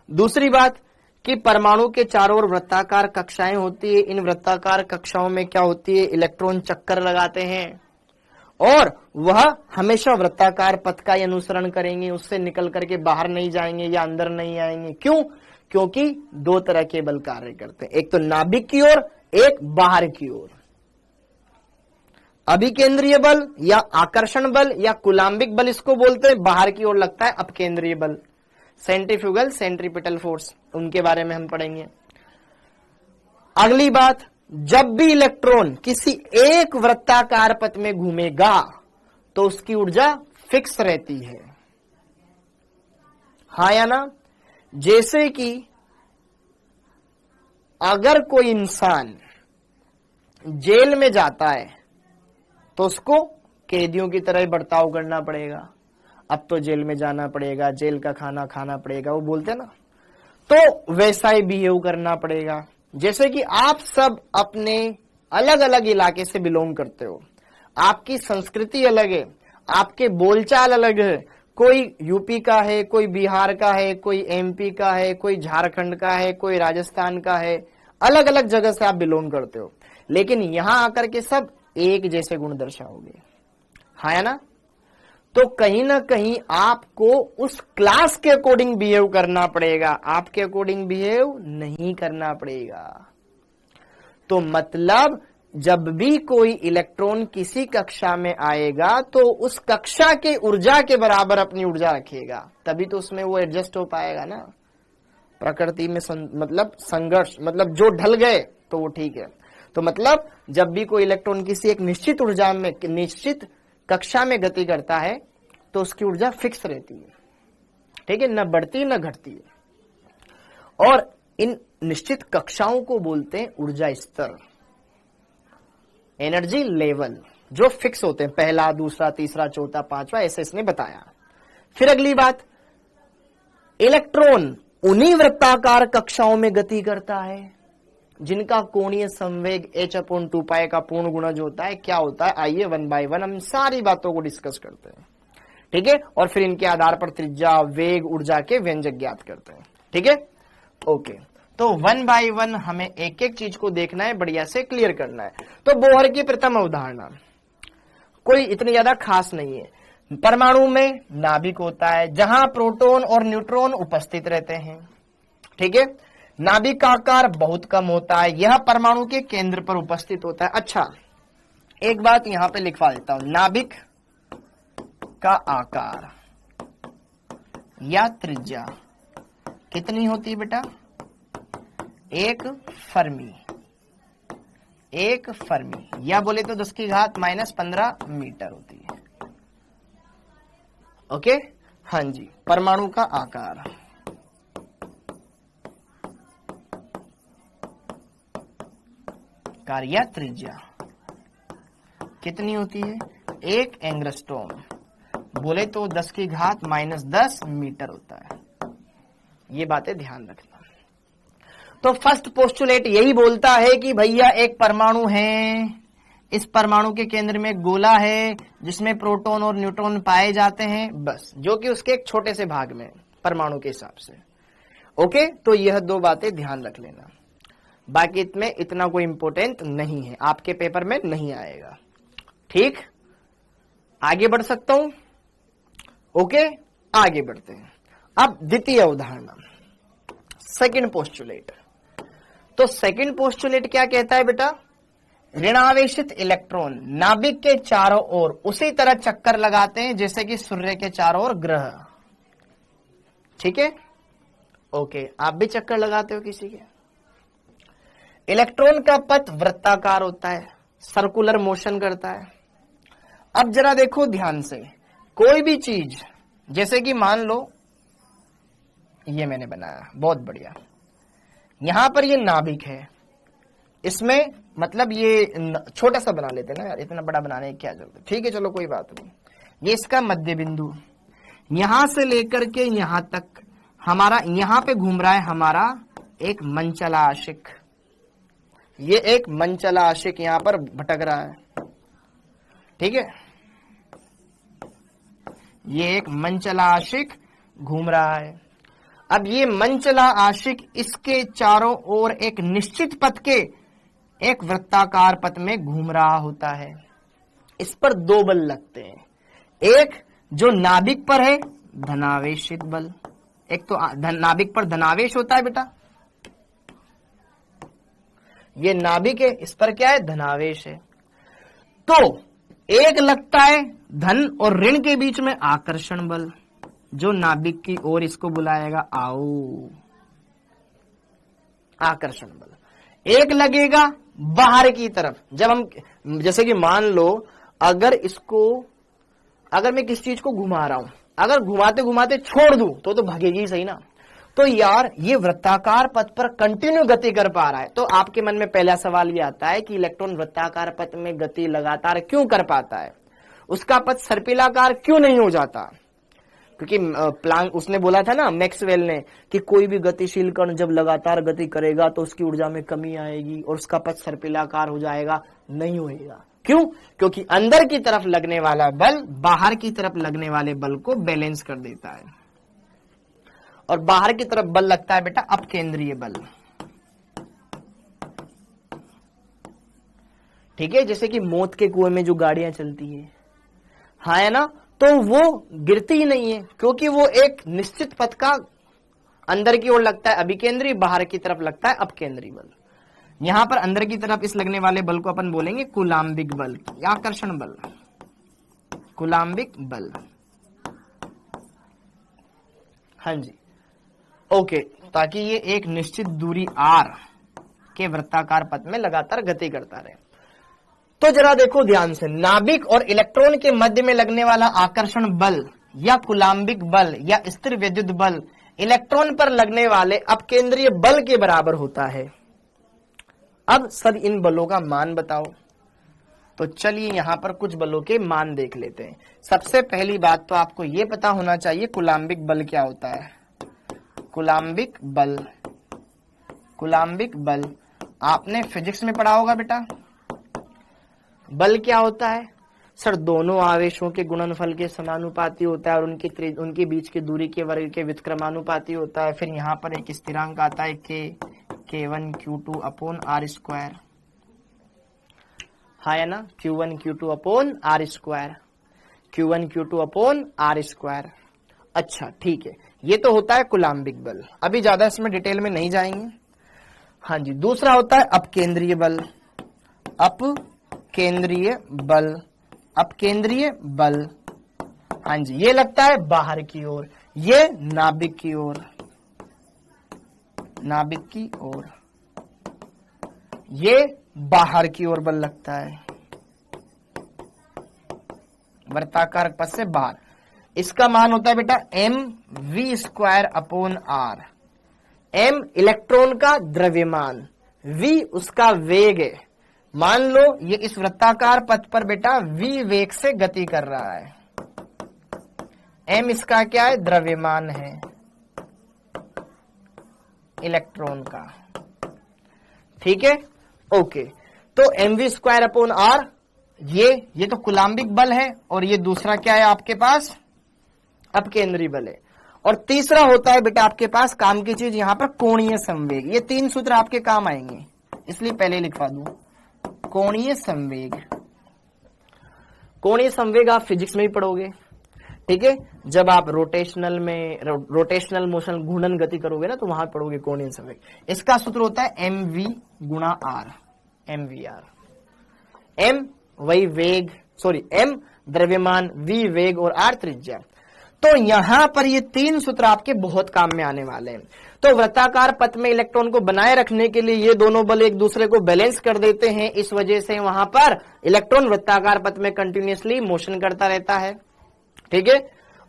दूसरी बात कि परमाणु के चारों ओर वृत्ताकार कक्षाएं होती है। इन वृत्ताकार कक्षाओं में क्या होती है, इलेक्ट्रॉन चक्कर लगाते हैं, और वह हमेशा वृत्ताकार पथ का अनुसरण करेंगे, उससे निकल करके बाहर नहीं जाएंगे या अंदर नहीं आएंगे। क्यों? क्योंकि दो तरह के बल कार्य करते हैं, एक तो नाभिक की ओर, एक बाहर की ओर। अभिकेंद्रीय बल या आकर्षण बल या कुलाम्बिक बल इसको बोलते हैं, बाहर की ओर लगता है अपकेंद्रीय बल, सेंट्रीफ्यूगल सेंट्रीपिटल फोर्स, उनके बारे में हम पढ़ेंगे। अगली बात, जब भी इलेक्ट्रॉन किसी एक वृत्ताकार पथ में घूमेगा तो उसकी ऊर्जा फिक्स रहती है, हाँ या ना। जैसे कि अगर कोई इंसान जेल में जाता है तो उसको कैदियों की तरह ही बर्ताव करना पड़ेगा। अब तो जेल में जाना पड़ेगा, जेल का खाना खाना पड़ेगा, वो बोलते हैं ना, तो वैसा ही बिहेव करना पड़ेगा। जैसे कि आप सब अपने अलग अलग इलाके से बिलोंग करते हो, आपकी संस्कृति अलग है, आपके बोलचाल अलग है। कोई यूपी का है, कोई बिहार का है, कोई एमपी का है, कोई झारखंड का है, कोई राजस्थान का है, अलग अलग जगह से आप बिलोंग करते हो, लेकिन यहां आकर के सब एक जैसे गुण दर्शाओगे, हाँ ना। तो कहीं ना कहीं आपको उस क्लास के अकॉर्डिंग बिहेव करना पड़ेगा, आपके अकॉर्डिंग बिहेव नहीं करना पड़ेगा। तो मतलब जब भी कोई इलेक्ट्रॉन किसी कक्षा में आएगा तो उस कक्षा के ऊर्जा के बराबर अपनी ऊर्जा रखेगा, तभी तो उसमें वो एडजस्ट हो पाएगा ना। प्रकृति में मतलब संघर्ष, मतलब जो ढल गए तो वो ठीक है। तो मतलब जब भी कोई इलेक्ट्रॉन किसी एक निश्चित ऊर्जा में, निश्चित कक्षा में गति करता है तो उसकी ऊर्जा फिक्स रहती है, ठीक है, न बढ़ती न घटती है। और इन निश्चित कक्षाओं को बोलते हैं ऊर्जा स्तर, एनर्जी लेवल, जो फिक्स होते हैं, पहला, दूसरा, तीसरा, चौथा, पांचवा, ऐसे इसने बताया। फिर अगली बात, इलेक्ट्रॉन उन्हीं वृत्ताकार कक्षाओं में गति करता है जिनका कोणीय संवेग h/2π का पूर्ण गुणज होता है। क्या होता है, आइए वन बाय वन हम सारी बातों को डिस्कस करते हैं, ठीक है, और फिर इनके आधार पर त्रिज्या, वेग, ऊर्जा के व्यंजक ज्ञात करते हैं, ठीक है, ओके। तो वन बाय वन हमें एक एक चीज को देखना है, बढ़िया से क्लियर करना है। तो बोहर की प्रथम अवधारणा कोई इतनी ज्यादा खास नहीं है। परमाणु में नाभिक होता है जहां प्रोटॉन और न्यूट्रॉन उपस्थित रहते हैं, ठीक है। नाभिक का आकार बहुत कम होता है, यह परमाणु के केंद्र पर उपस्थित होता है। अच्छा, एक बात यहां पे लिखवा देता हूं, नाभिक का आकार या त्रिज्या कितनी होती है बेटा, 1 फर्मी, 1 फर्मी, या बोले तो 10⁻⁻15 मीटर होती है, ओके। हाँ जी, परमाणु का आकार, कार्य त्रिज्या कितनी होती है, 1 एंगस्ट्रॉम, बोले तो 10⁻⁻10 मीटर होता है। ये बातें ध्यान रखना। तो फर्स्ट पोस्टुलेट यही बोलता है कि भैया एक परमाणु है, इस परमाणु के केंद्र में एक गोला है जिसमें प्रोटॉन और न्यूट्रॉन पाए जाते हैं, बस, जो कि उसके एक छोटे से भाग में परमाणु के हिसाब से, ओके। तो यह 2 बातें ध्यान रख लेना, बाकी इसमें इतना कोई इंपॉर्टेंट नहीं है, आपके पेपर में नहीं आएगा, ठीक। आगे बढ़ सकता हूं, ओके, आगे बढ़ते हैं। अब द्वितीय अवधारणा, सेकंड पोस्टुलेट। तो सेकंड पोस्टुलेट क्या कहता है बेटा, ऋणावेशित इलेक्ट्रॉन नाभिक के चारों ओर उसी तरह चक्कर लगाते हैं जैसे कि सूर्य के चारों ओर ग्रह, ठीक है, ओके। आप भी चक्कर लगाते हो किसी के। इलेक्ट्रॉन का पथ वृत्ताकार होता है, सर्कुलर मोशन करता है। अब जरा देखो ध्यान से, कोई भी चीज, जैसे कि मान लो ये मैंने बनाया, बहुत बढ़िया, यहां पर ये नाभिक है, इसमें मतलब ये छोटा सा बना लेते ना यार, इतना बड़ा बनाने की क्या जरूरत है, ठीक है, चलो कोई बात नहीं। ये इसका मध्य बिंदु, यहां से लेकर के यहां तक हमारा, यहां पे घूम रहा है हमारा एक मनचला आशिक, ये एक मनचला आशिक यहां पर भटक रहा है, ठीक है, ये एक मनचला आशिक घूम रहा है। अब ये मनचला आशिक इसके चारों ओर एक निश्चित पथ के एक वृत्ताकार पथ में घूम रहा होता है। इस पर 2 बल लगते हैं, एक जो नाभिक पर है धनावेशित बल, एक तो नाभिक पर धनावेश होता है बेटा, ये नाभिक है, इस पर क्या है, धनावेश है। तो एक लगता है धन और ऋण के बीच में आकर्षण बल, जो नाभिक की ओर इसको बुलाएगा आओ, आकर्षण बल। एक लगेगा बाहर की तरफ। जब हम, जैसे कि मान लो अगर मैं किस चीज को घुमा रहा हूं, अगर घुमाते घुमाते छोड़ दूं तो भागेगी सही ना। तो यार ये वृत्ताकार पथ पर कंटिन्यू गति कर पा रहा है, तो आपके मन में पहला सवाल ये आता है कि इलेक्ट्रॉन वृत्ताकार पथ में गति लगातार क्यों कर पाता है, उसका पथ सर्पिलाकार क्यों नहीं हो जाता। क्योंकि प्लांक उसने बोला था ना, मैक्सवेल ने, कि कोई भी गतिशील कण जब लगातार गति करेगा तो उसकी ऊर्जा में कमी आएगी और उसका पथ सर्पिलाकार हो जाएगा। नहीं होएगा। क्यों? क्योंकि अंदर की तरफ लगने वाला बल बाहर की तरफ लगने वाले बल को बैलेंस कर देता है, और बाहर की तरफ बल लगता है बेटा अपकेंद्रीय बल। ठीक है, जैसे कि मौत के कुएं में जो गाड़ियां चलती है, हाँ है ना, तो वो गिरती ही नहीं है, क्योंकि वो एक निश्चित पथ का अंदर की ओर लगता है अभिकेंद्रीय, बाहर की तरफ लगता है अपकेंद्रीय बल। यहां पर अंदर की तरफ इस लगने वाले बल को अपन बोलेंगे कूलाम्बिक बल या आकर्षण बल, कूलाम्बिक बल। हाँ जी, ओके, ताकि ये एक निश्चित दूरी r के वृत्ताकार पथ में लगातार गति करता रहे। तो जरा देखो ध्यान से, नाभिक और इलेक्ट्रॉन के मध्य में लगने वाला आकर्षण बल या कूलाम्बिक बल या स्थिर विद्युत बल इलेक्ट्रॉन पर लगने वाले अपकेंद्रीय बल के बराबर होता है। अब सर इन बलों का मान बताओ। तो चलिए यहां पर कुछ बलों के मान देख लेते हैं। सबसे पहली बात तो आपको यह पता होना चाहिए कूलाम्बिक बल क्या होता है। कूलाम्बिक बल, कूलाम्बिक बल आपने फिजिक्स में पढ़ा होगा बेटा। बल क्या होता है सर? दोनों आवेशों के गुणनफल के समानुपाती होता है और उनके बीच की दूरी के वर्ग के व्युत्क्रमानुपाती होता है। फिर यहाँ पर एक स्थिरांक आता है K1 Q2 upon R square, हाँ है ना, Q1 Q2 upon R square, Q1 Q2 upon R square. अच्छा ठीक है, ये तो होता है कूलाम्बिक बल, अभी ज्यादा इसमें डिटेल में नहीं जाएंगे। हाँ जी, दूसरा होता है अपकेंद्रीय बल, अपकेंद्रीय बल, अपकेंद्रीय बल। हाँ जी, ये लगता है बाहर की ओर, ये नाभिक की ओर, नाभिक की ओर, ये बाहर की ओर बल लगता है, वृत्ताकार पथ से बाहर। इसका मान होता है बेटा mv square upon r। m electron का द्रव्यमान, v उसका वेग है। मान लो ये इस वृत्ताकार पथ पर बेटा v वेग से गति कर रहा है, m इसका क्या है? द्रव्यमान है इलेक्ट्रॉन का। ठीक है, ओके। तो mv स्क्वायर अपॉन r, ये तो कूलाम्बिक बल है, और ये दूसरा क्या है आपके पास? अपकेंद्रीय बल है। और तीसरा होता है बेटा आपके पास काम की चीज यहां पर कोणीय संवेग। ये तीन सूत्र आपके काम आएंगे, इसलिए पहले लिखवा दूं कोणीय संवेग। कोणीय संवेग आप फिजिक्स में ही पढ़ोगे। ठीक है, जब आप रोटेशनल मोशन घूर्णन गति करोगे ना, तो वहां पढ़ोगे कोणीय संवेग। इसका सूत्र होता है mv गुणा r, mvr। m वही वेग, सॉरी m द्रव्यमान, v वेग और r त्रिज्या। तो यहां पर ये तीन सूत्र आपके बहुत काम में आने वाले हैं। तो वृत्ताकार पथ में इलेक्ट्रॉन को बनाए रखने के लिए ये दोनों बल एक दूसरे को बैलेंस कर देते हैं। इस वजह से वहां पर इलेक्ट्रॉन वृत्ताकार पथ में कंटिन्यूअसली मोशन करता रहता है। ठीक है,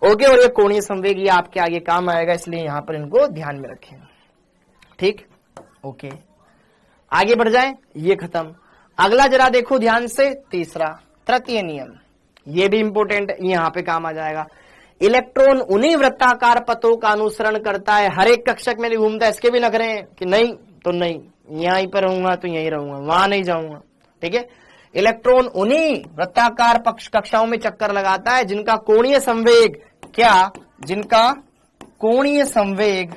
ओके। और ये कोणीय संवेग ये आपके आगे काम आएगा, इसलिए यहां पर इनको ध्यान में रखें। ठीक, ओके, आगे बढ़ जाए, ये खत्म। अगला जरा देखो ध्यान से, तीसरा तृतीय नियम, ये भी इंपॉर्टेंट, यहां पे काम आ जाएगा। इलेक्ट्रॉन उन्हीं वृत्ताकार पथों का अनुसरण करता है, हर एक कक्षक में घूमता है। इसके भी नखरे हैं कि नहीं तो नहीं, यहीं पर रहूंगा तो यहीं रहूंगा, वहां नहीं जाऊंगा। ठीक है, इलेक्ट्रॉन उन्हीं वृत्ताकार कक्षाओं में चक्कर लगाता है जिनका कोणीय संवेग, क्या, जिनका कोणीय संवेग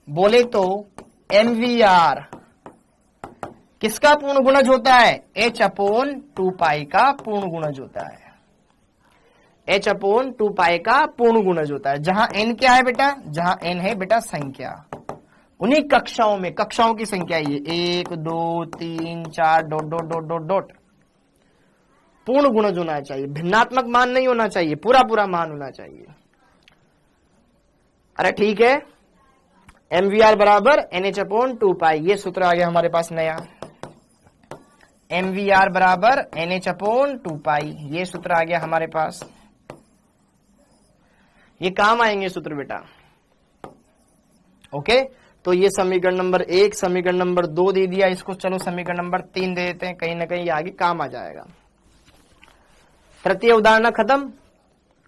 बोले तो mvr किसका पूर्ण गुणज होता है? h अपॉन 2 पाई का पूर्ण गुणज होता है, h अपॉन 2 पाई का पूर्ण गुणज होता है। जहां n क्या है बेटा? जहां n है बेटा संख्या, उन्हीं कक्षाओं में, कक्षाओं की संख्या ये 1 2 3 4 dot dot dot dot dot, पूर्ण गुणज होना चाहिए, भिन्नात्मक मान नहीं होना चाहिए, पूरा पूरा मान होना चाहिए। अरे ठीक है, mvr बराबर nh अपॉन 2 पाई, ये सूत्र आ गया हमारे पास नया। mvr बराबर NH/2 ये सूत्र आ गया हमारे पास। ये काम आएंगे सूत्र बेटा। ओके, तो ये समीकरण नंबर 1, समीकरण नंबर 2 दे दिया इसको, चलो समीकरण नंबर 3 दे देते हैं, कहीं ना कहीं आगे काम आ जाएगा। तृतीय उदाहरण खत्म,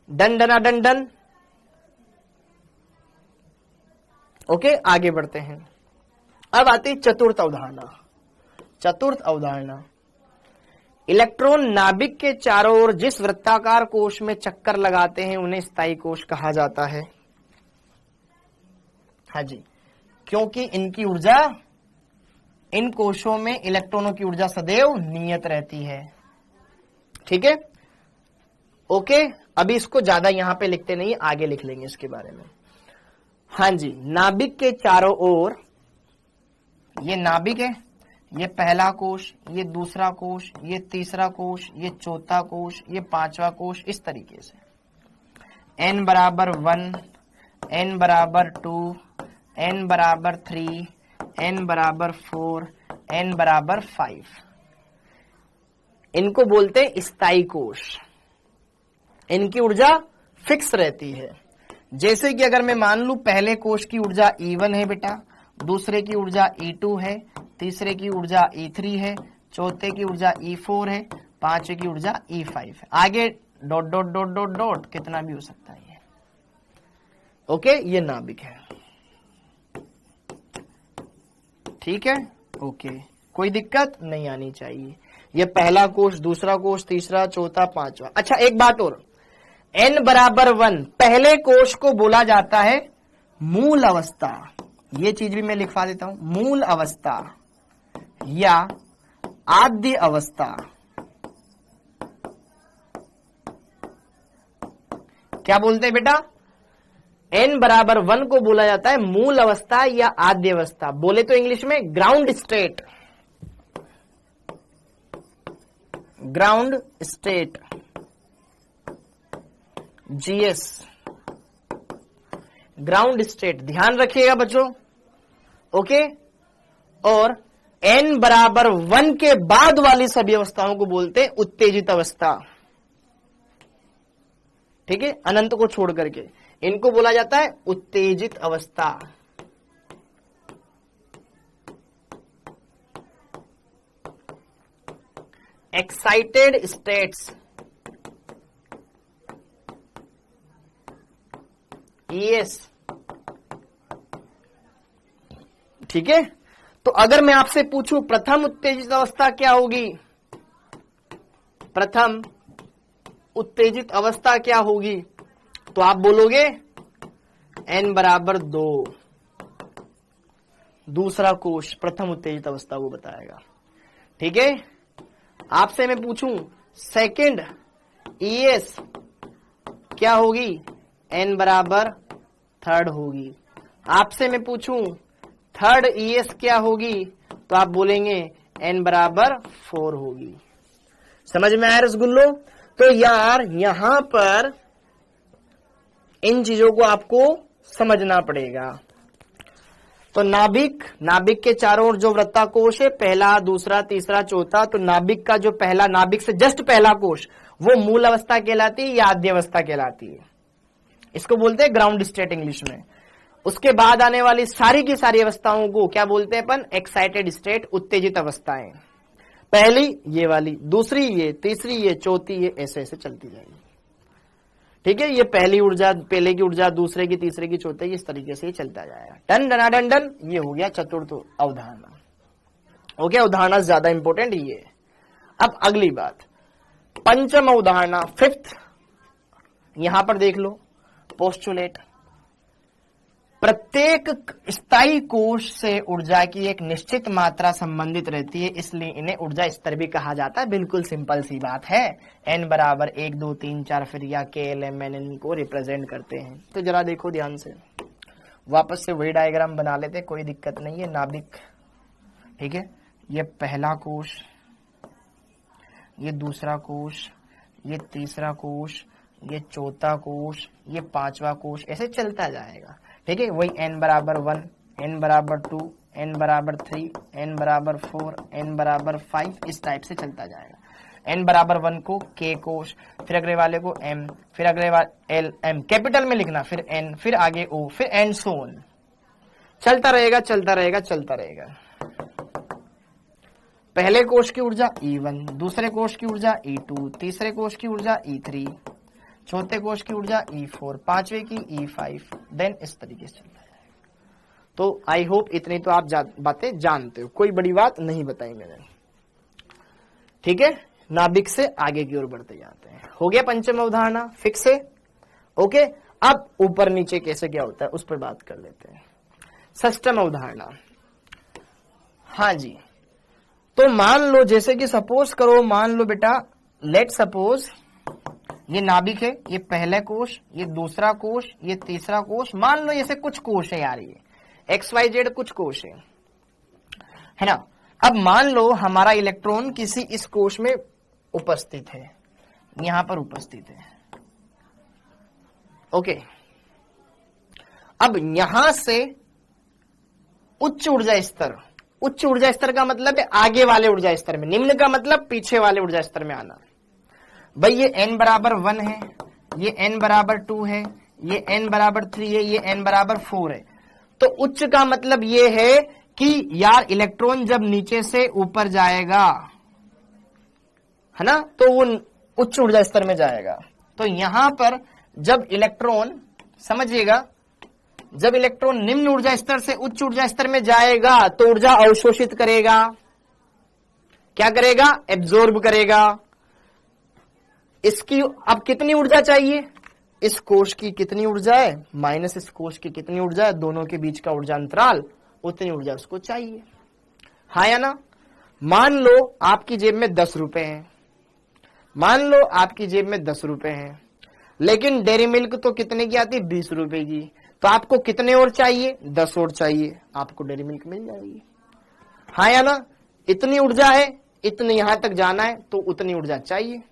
डन डना डन डन। ओके, आगे बढ़ते हैं। अब आती चतुर्थ अवधारणा। चतुर्थ अवधारणा, इलेक्ट्रॉन नाभिक के चारों ओर जिस वृत्ताकार कोश में चक्कर लगाते हैं उन्हें स्थायी कोश कहा जाता है। हाँ जी, क्योंकि इनकी ऊर्जा, इन कोशों में इलेक्ट्रॉनों की ऊर्जा सदैव नियत रहती है। ठीक है, ओके, अभी इसको ज्यादा यहां पे लिखते नहीं, आगे लिख लेंगे इसके बारे में। हाँ जी, नाभिक के चारों ओर, ये नाभिक है, ये पहला कोश, ये दूसरा कोश, ये तीसरा कोश, ये चौथा कोश, ये पांचवा कोश, इस तरीके से n बराबर 1, n बराबर 2, n बराबर 3, n बराबर 4, n बराबर 5, इनको बोलते हैं स्थायी कोश। इनकी ऊर्जा फिक्स रहती है। जैसे कि अगर मैं मान लूं पहले कोश की ऊर्जा E1 है बेटा, दूसरे की ऊर्जा E2 है, तीसरे की ऊर्जा E3 है, चौथे की ऊर्जा E4 है, पांचवे की ऊर्जा E5 है, आगे dot dot dot dot dot कितना भी हो सकता है। ओके, ये नाभिक है। ठीक है, ओके, कोई दिक्कत नहीं आनी चाहिए। ये पहला कोश, दूसरा कोश, तीसरा, चौथा, पांचवा। अच्छा, एक बात और, n बराबर 1 पहले कोश को बोला जाता है मूल अवस्था। ये चीज भी मैं लिखवा देता हूं, मूल अवस्था या आद्य अवस्था। क्या बोलते हैं बेटा? n बराबर 1 को बोला जाता है मूल अवस्था या आद्य अवस्था। बोले तो इंग्लिश में ground state, ground state, GS, ground state, ध्यान रखिएगा बच्चों। ओके, और n बराबर 1 के बाद वाली सभी अवस्थाओं को बोलते हैं उत्तेजित अवस्था। ठीक है, अनंत को छोड़ करके इनको बोला जाता है उत्तेजित अवस्था। Excited states, ES। ठीक है, तो अगर मैं आपसे पूछूं प्रथम उत्तेजित अवस्था क्या होगी, प्रथम उत्तेजित अवस्था क्या होगी, तो आप बोलोगे n बराबर 2। दूसरा कोश प्रथम उत्तेजित अवस्था वो बताएगा। ठीक है, आपसे मैं पूछूं सेकंड ES क्या होगी, n बराबर थर्ड होगी। आपसे मैं पूछूं थर्ड ES क्या होगी, तो आप बोलेंगे n बराबर 4 होगी। समझ में आया रसगुल्लो? तो यार यहां पर इन चीजों को आपको समझना पड़ेगा। तो नाभिक, नाभिक के चारों ओर जो वृत्ताकोश है, पहला, दूसरा, तीसरा, चौथा, तो नाभिक का जो पहला, नाभिक से जस्ट पहला कोश, वो मूल अवस्था कहलाती है या आद्य अवस्था कहलाती है। इसको बोलते हैं ग्राउंड स्टेट इंग्लिश में। उसके बाद आने वाली सारी की सारी अवस्थाओं को क्या बोलते हैं अपन? एक्साइटेड स्टेट, उत्तेजित अवस्थाएं। पहली ये वाली, दूसरी ये, तीसरी ये, चौथी ये, ऐसे ऐसे चलती जाएगी। ठीक है, ये पहली ऊर्जा, पहले की ऊर्जा, दूसरे की, तीसरे की, चौथे की, इस तरीके से ये चलता जाएगा। टन डना डन डन, ये हो गया चतुर्थ अवधारणा। ओके, अवधारणा ज्यादा इंपॉर्टेंट ये है। अब अगली बात, पंचम अवधारणा, फिफ्थ, यहां पर देख लो, पोस्टुलेट। प्रत्येक स्थायी कोश से ऊर्जा की एक निश्चित मात्रा संबंधित रहती है, इसलिए इन्हें ऊर्जा स्तर भी कहा जाता है। बिल्कुल सिंपल सी बात है। n बराबर 1, 2, 3, 4 फिर या KLMNN को रिप्रेजेंट करते हैं। तो जरा देखो ध्यान से, वापस से वही डायग्राम बना लेते, कोई दिक्कत नहीं है। नाभिक, ठीक है, ये पहला कोश, ये दूसरा कोश, ये तीसरा कोश, ये चौथा कोश, ये पांचवा कोश, ऐसे चलता जाएगा। ठीक है, वही n बराबर 1, n बराबर 2, n बराबर 3, n बराबर 4, n बराबर 5, इस टाइप से चलता जाएगा। n बराबर 1 को k कोश, फिर अगले वाले को m, फिर अगले वाले l m कैपिटल में लिखना, फिर n, फिर आगे o, फिर एंड सो ऑन। चलता रहेगा चलता रहेगा चलता रहेगा। पहले कोश की ऊर्जा E1, दूसरे कोश की ऊर्जा E2, तीसरे कोश की ऊर्जा E3, चौथे कोश की ऊर्जा E4, पांचवे की E5, देन इस तरीके से चलता है। तो आई होप इतनी तो आप बातें जानते हो, कोई बड़ी बात नहीं बताई मैंने। ठीक है, नाभिक से आगे की ओर बढ़ते जाते हैं। हो गया पंचम अवधारणा फिक्स है। ओके, अब ऊपर नीचे कैसे क्या होता है उस पर बात कर लेते हैं। षष्ठम अवधारणा, हाँ जी, तो मान लो जैसे कि सपोज करो, मान लो बेटा, लेट सपोज ये नाभिक है, ये पहला कोश, ये दूसरा कोश, ये तीसरा कोश, मान लो जैसे कुछ कोश है यार, ये XYZ कुछ कोश है ना। अब मान लो हमारा इलेक्ट्रॉन किसी इस कोश में उपस्थित है, यहां पर उपस्थित है। ओके, अब यहां से उच्च ऊर्जा स्तर, उच्च ऊर्जा स्तर का मतलब है आगे वाले ऊर्जा स्तर में, निम्न का मतलब पीछे वाले ऊर्जा स्तर में आना। भाई ये n बराबर 1 है, ये n बराबर 2 है, ये n बराबर 3 है, ये n बराबर 4 है। तो उच्च का मतलब ये है कि यार इलेक्ट्रॉन जब नीचे से ऊपर जाएगा, है ना, तो वो उच्च ऊर्जा स्तर में जाएगा। तो यहां पर जब इलेक्ट्रॉन, समझिएगा, जब इलेक्ट्रॉन निम्न ऊर्जा स्तर से उच्च ऊर्जा स्तर में जाएगा तो ऊर्जा अवशोषित करेगा, क्या करेगा, एब्जॉर्ब करेगा। इसकी अब कितनी ऊर्जा चाहिए, इस कोश की कितनी ऊर्जा है माइनस इस कोश की कितनी ऊर्जा है, दोनों के बीच का ऊर्जा अंतराल, उतनी ऊर्जा उसको चाहिए, हाँ या ना। मान लो आपकी जेब में 10 रुपए हैं, मान लो आपकी जेब में 10 रुपए हैं, लेकिन डेयरी मिल्क तो कितने की आती है, 20 रुपए की। तो आपको कितने और चाहिए, 10 और चाहिए, आपको डेयरी मिल्क मिल जाएगी, हाँ या ना। इतनी ऊर्जा है, इतनी यहां तक जाना है, तो उतनी ऊर्जा चाहिए,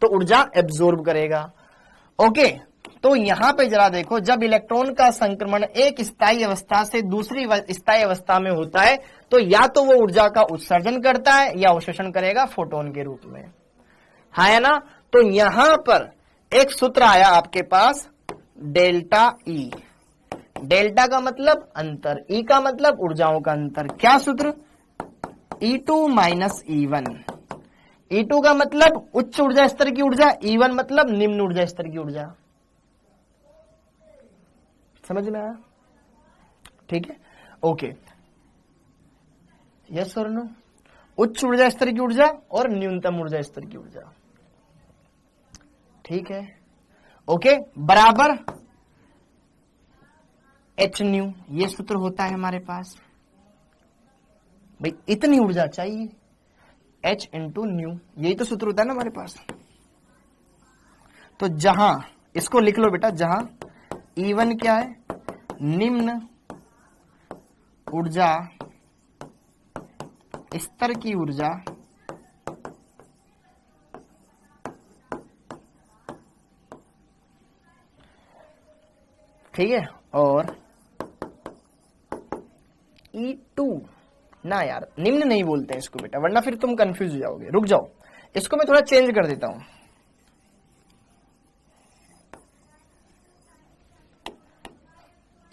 तो ऊर्जा एब्जॉर्ब करेगा। ओके, तो यहां पे जरा देखो, जब इलेक्ट्रॉन का संक्रमण एक स्थायी अवस्था से दूसरी स्थायी अवस्था में होता है, तो या तो वो ऊर्जा का उत्सर्जन करता है या अवशोषण करेगा फोटोन के रूप में, हाँ या ना। तो यहां पर एक सूत्र आया आपके पास, डेल्टा ई। डेल्टा का मतलब अंतर, ई का मतलब ऊर्जाओं का अंतर। क्या सूत्र, E2 माइनस E1। E2 का मतलब उच्च ऊर्जा स्तर की ऊर्जा, E1 मतलब निम्न ऊर्जा स्तर की ऊर्जा। समझ में आया, ठीक है, ओके, यस और नो। उच्च ऊर्जा स्तर की ऊर्जा और न्यूनतम ऊर्जा स्तर की ऊर्जा, ठीक है, ओके, बराबर h न्यू, ये सूत्र होता है हमारे पास। भाई इतनी ऊर्जा चाहिए, h इंटू न्यू, यही तो सूत्र होता है ना हमारे पास। तो जहां, इसको लिख लो बेटा, जहां E1 क्या है, निम्न ऊर्जा स्तर की ऊर्जा, ठीक है, और E2 ना यार, निम्न नहीं बोलते हैं इसको बेटा, वरना फिर तुम कंफ्यूज हो जाओगे। रुक जाओ, इसको मैं थोड़ा चेंज कर देता हूं।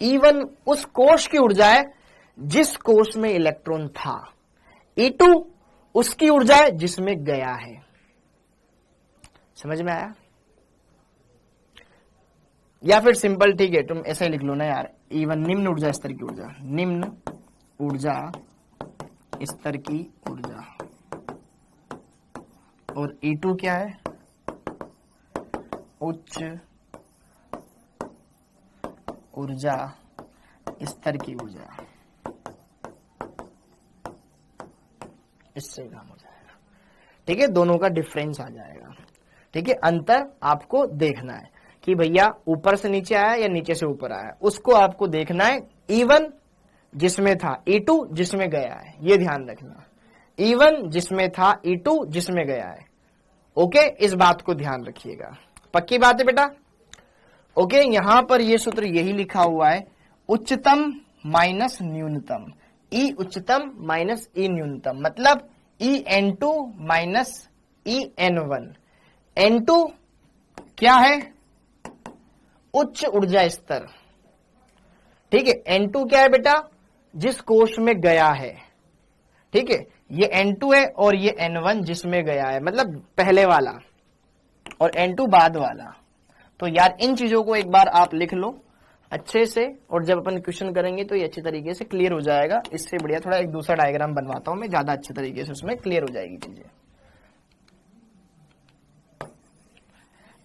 E1 उस कोश की ऊर्जा है जिस कोश में इलेक्ट्रॉन था, E2 उसकी ऊर्जा है जिसमें गया है। समझ में आया, या फिर सिंपल, ठीक है, तुम ऐसे ही लिख लो ना यार, E1 निम्न ऊर्जा स्तर की ऊर्जा, निम्न ऊर्जा स्तर की ऊर्जा, और E2 क्या है, उच्च ऊर्जा स्तर की ऊर्जा। इससे काम हो जाएगा, ठीक है, दोनों का डिफरेंस आ जाएगा, ठीक है। अंतर आपको देखना है कि भैया ऊपर से नीचे आया या नीचे से ऊपर आया, उसको आपको देखना है। E1 जिसमें था, E2 जिसमें गया है, ये ध्यान रखना, E1 जिसमें था, E2 जिसमें गया है। ओके, इस बात को ध्यान रखिएगा, पक्की बात है बेटा। ओके, यहां पर ये सूत्र यही लिखा हुआ है, उच्चतम माइनस न्यूनतम, ई उच्चतम माइनस ई न्यूनतम, मतलब En2 माइनस En1। N2 क्या है? उच्च ऊर्जा स्तर। ठीक है, N2 क्या है बेटा? जिस कोश में गया है। ठीक है, ये N2 है और ये N1 जिसमें गया है, मतलब पहले वाला, और N2 बाद वाला। तो यार इन चीजों को एक बार आप लिख लो अच्छे से, और जब अपन क्वेश्चन करेंगे तो ये अच्छी तरीके से क्लियर हो जाएगा। इससे बढ़िया थोड़ा एक दूसरा डायग्राम बनवाता हूं मैं, ज्यादा अच्छे तरीके से उसमें क्लियर हो जाएगी चीजें।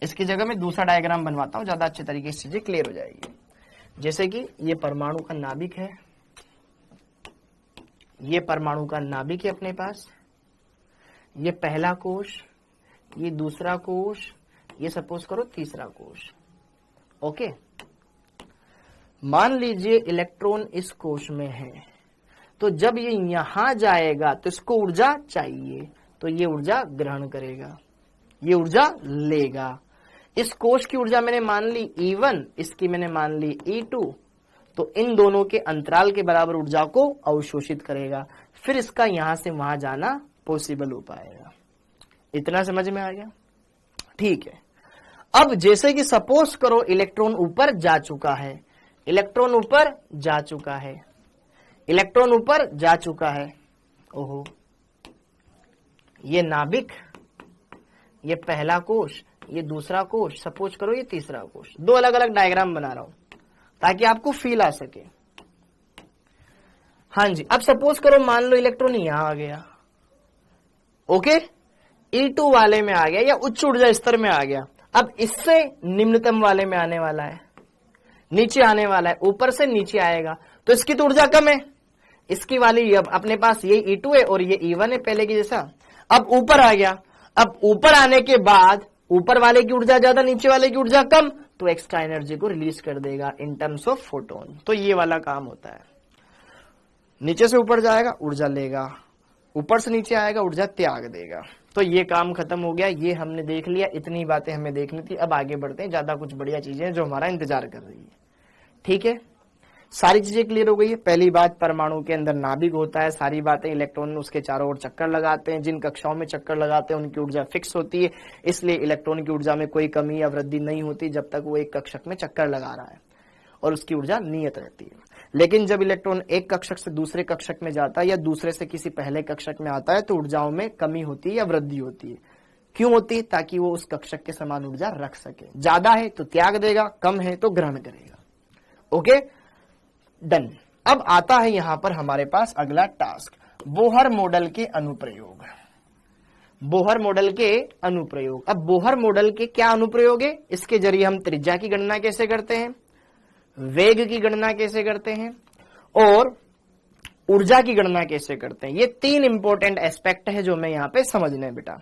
इसकी जगह मैं दूसरा डायग्राम बनवाता हूं, ज्यादा अच्छे तरीके से चीजें क्लियर हो जाएगी। जैसे कि ये परमाणु का नाभिक है, ये परमाणु का नाभिक है अपने पास, ये पहला कोश, ये दूसरा कोश, ये सपोज करो तीसरा कोश। ओके, मान लीजिए इलेक्ट्रॉन इस कोश में है, तो जब ये यहां जाएगा तो इसको ऊर्जा चाहिए, तो ये ऊर्जा ग्रहण करेगा, ये ऊर्जा लेगा। इस कोश की ऊर्जा मैंने मान ली E1, इसकी मैंने मान ली E2, तो इन दोनों के अंतराल के बराबर ऊर्जा को अवशोषित करेगा, फिर इसका यहां से वहां जाना पॉसिबल हो पाएगा। इतना समझ में आ गया? ठीक है। अब जैसे कि सपोज करो इलेक्ट्रॉन ऊपर जा चुका है, इलेक्ट्रॉन ऊपर जा चुका है, इलेक्ट्रॉन ऊपर जा चुका है। ओहो, ये नाभिक, ये पहला कोश, ये दूसरा कोश, सपोज करो ये तीसरा कोश। दो अलग अलग डायग्राम बना रहा हूं ताकि आपको फील आ सके। हाँ जी, अब सपोज करो मान लो इलेक्ट्रॉन यहां आ गया। ओके, E2 वाले में आ गया या उच्च ऊर्जा स्तर में आ गया। अब इससे निम्नतम वाले में आने वाला है, नीचे आने वाला है, ऊपर से नीचे आएगा, तो इसकी तो ऊर्जा कम है। इसकी वाली अब अपने पास ये E2 है और ये E1 है पहले की जैसा। अब ऊपर आ गया, अब ऊपर आने के बाद ऊपर वाले की ऊर्जा ज्यादा, नीचे वाले की ऊर्जा कम, तो एक्स्ट्रा एनर्जी को रिलीज कर देगा इन टर्म्स ऑफ फोटोन। तो ये वाला काम होता है। नीचे से ऊपर जाएगा, ऊर्जा लेगा, ऊपर से नीचे आएगा, ऊर्जा त्याग देगा। तो ये काम खत्म हो गया, ये हमने देख लिया, इतनी बातें हमें देखनी थी। अब आगे बढ़ते हैं, ज्यादा कुछ बढ़िया चीजें हैं जो हमारा इंतजार कर रही है। ठीक है, सारी चीजें क्लियर हो गई है। पहली बात, परमाणु के अंदर नाभिक होता है, सारी बातें, इलेक्ट्रॉन उसके चारों ओर चक्कर लगाते हैं। जिन कक्षाओं में चक्कर लगाते हैं उनकी ऊर्जा फिक्स होती है, इसलिए इलेक्ट्रॉन की ऊर्जा में कोई कमी या वृद्धि नहीं होती जब तक वो एक कक्षक में चक्कर लगा रहा है, और उसकी ऊर्जा नियत रहती है। लेकिन जब इलेक्ट्रॉन एक कक्षक से दूसरे कक्षक में जाता है या दूसरे से किसी पहले कक्षक में आता है तो ऊर्जाओं में कमी होती है या वृद्धि होती है। क्यों होती है? ताकि वो उस कक्षक के समान ऊर्जा रख सके। ज्यादा है तो त्याग देगा, कम है तो ग्रहण करेगा। Okay, done. अब आता है यहां पर हमारे पास अगला टास्क, बोहर मॉडल के अनुप्रयोग। बोहर मॉडल के अनुप्रयोग। अब बोहर मॉडल के क्या अनुप्रयोग है? इसके जरिए हम त्रिज्या की गणना कैसे करते हैं, वेग की गणना कैसे करते हैं, और ऊर्जा की गणना कैसे करते हैं। ये तीन इंपॉर्टेंट एस्पेक्ट है जो मैं यहां पे समझने है बेटा।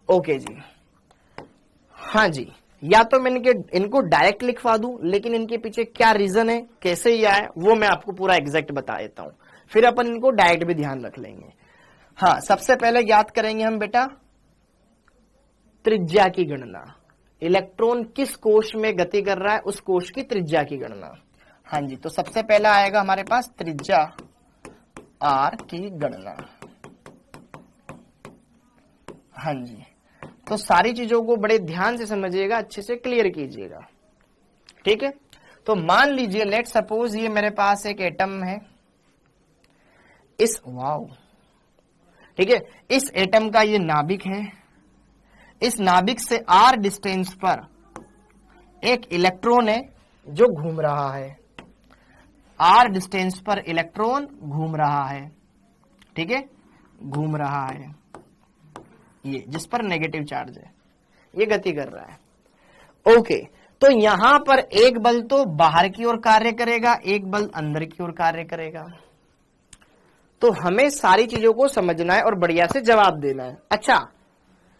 ओके जी, हाँ जी, या तो मैं इनको डायरेक्ट लिखवा दूं, लेकिन इनके पीछे क्या रीजन है, कैसे ये आया, वो मैं आपको पूरा एग्जैक्ट बता देता हूं, फिर अपन इनको डायरेक्ट भी ध्यान रख लेंगे। हाँ, सबसे पहले याद करेंगे हम बेटा त्रिज्या की गणना। इलेक्ट्रॉन किस कोश में गति कर रहा है उस कोश की त्रिज्या की गणना। हाँ जी, तो सबसे पहला आएगा हमारे पास त्रिज्या R की गणना। हाँ जी, तो सारी चीजों को बड़े ध्यान से समझिएगा, अच्छे से क्लियर कीजिएगा। ठीक है, तो मान लीजिए लेट सपोज ये मेरे पास एक एटम है, ठीक है, इस एटम का ये नाभिक है। इस नाभिक से R डिस्टेंस पर एक इलेक्ट्रॉन है जो घूम रहा है। R डिस्टेंस पर इलेक्ट्रॉन घूम रहा है, ठीक है, घूम रहा है, ये जिस पर नेगेटिव चार्ज है, ये गति कर रहा है। ओके, तो यहां पर एक बल तो बाहर की ओर कार्य करेगा, एक बल अंदर की ओर कार्य करेगा। तो हमें सारी चीजों को समझना है और बढ़िया से जवाब देना है। अच्छा,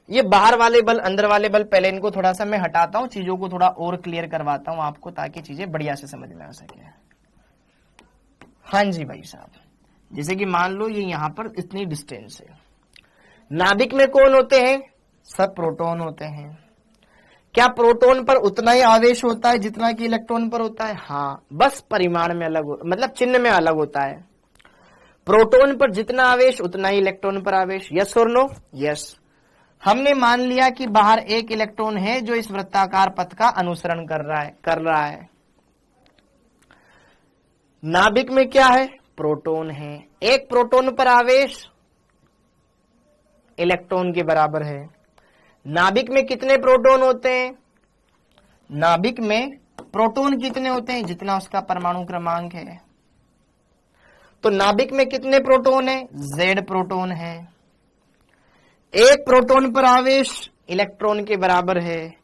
ये बाहर वाले बल, अंदर वाले बल, पहले इनको थोड़ा सा मैं हटाता हूं, चीजों को थोड़ा और क्लियर करवाता हूं आपको, ताकि चीजें बढ़िया से समझ में आ सके। हाँ जी भाई साहब, जैसे कि मान लो ये यहां पर इतनी डिस्टेंस है। नाभिक में कौन होते हैं? सब प्रोटॉन होते हैं। क्या प्रोटॉन पर उतना ही आवेश होता है जितना कि इलेक्ट्रॉन पर होता है? हाँ, बस परिमाण में अलग मतलब चिन्ह में अलग होता है। प्रोटॉन पर जितना आवेश उतना ही इलेक्ट्रॉन पर आवेश। यस और नो? यस। हमने मान लिया कि बाहर एक इलेक्ट्रॉन है जो इस वृत्ताकार पथ का अनुसरण कर रहा है। नाभिक में क्या है? प्रोटॉन है। एक प्रोटॉन पर आवेश इलेक्ट्रॉन के बराबर है। नाभिक में कितने प्रोटॉन होते हैं? नाभिक में प्रोटॉन कितने होते हैं? जितना उसका परमाणु क्रमांक है। तो नाभिक में कितने प्रोटॉन है? Z प्रोटॉन है। एक प्रोटॉन पर आवेश इलेक्ट्रॉन के बराबर है,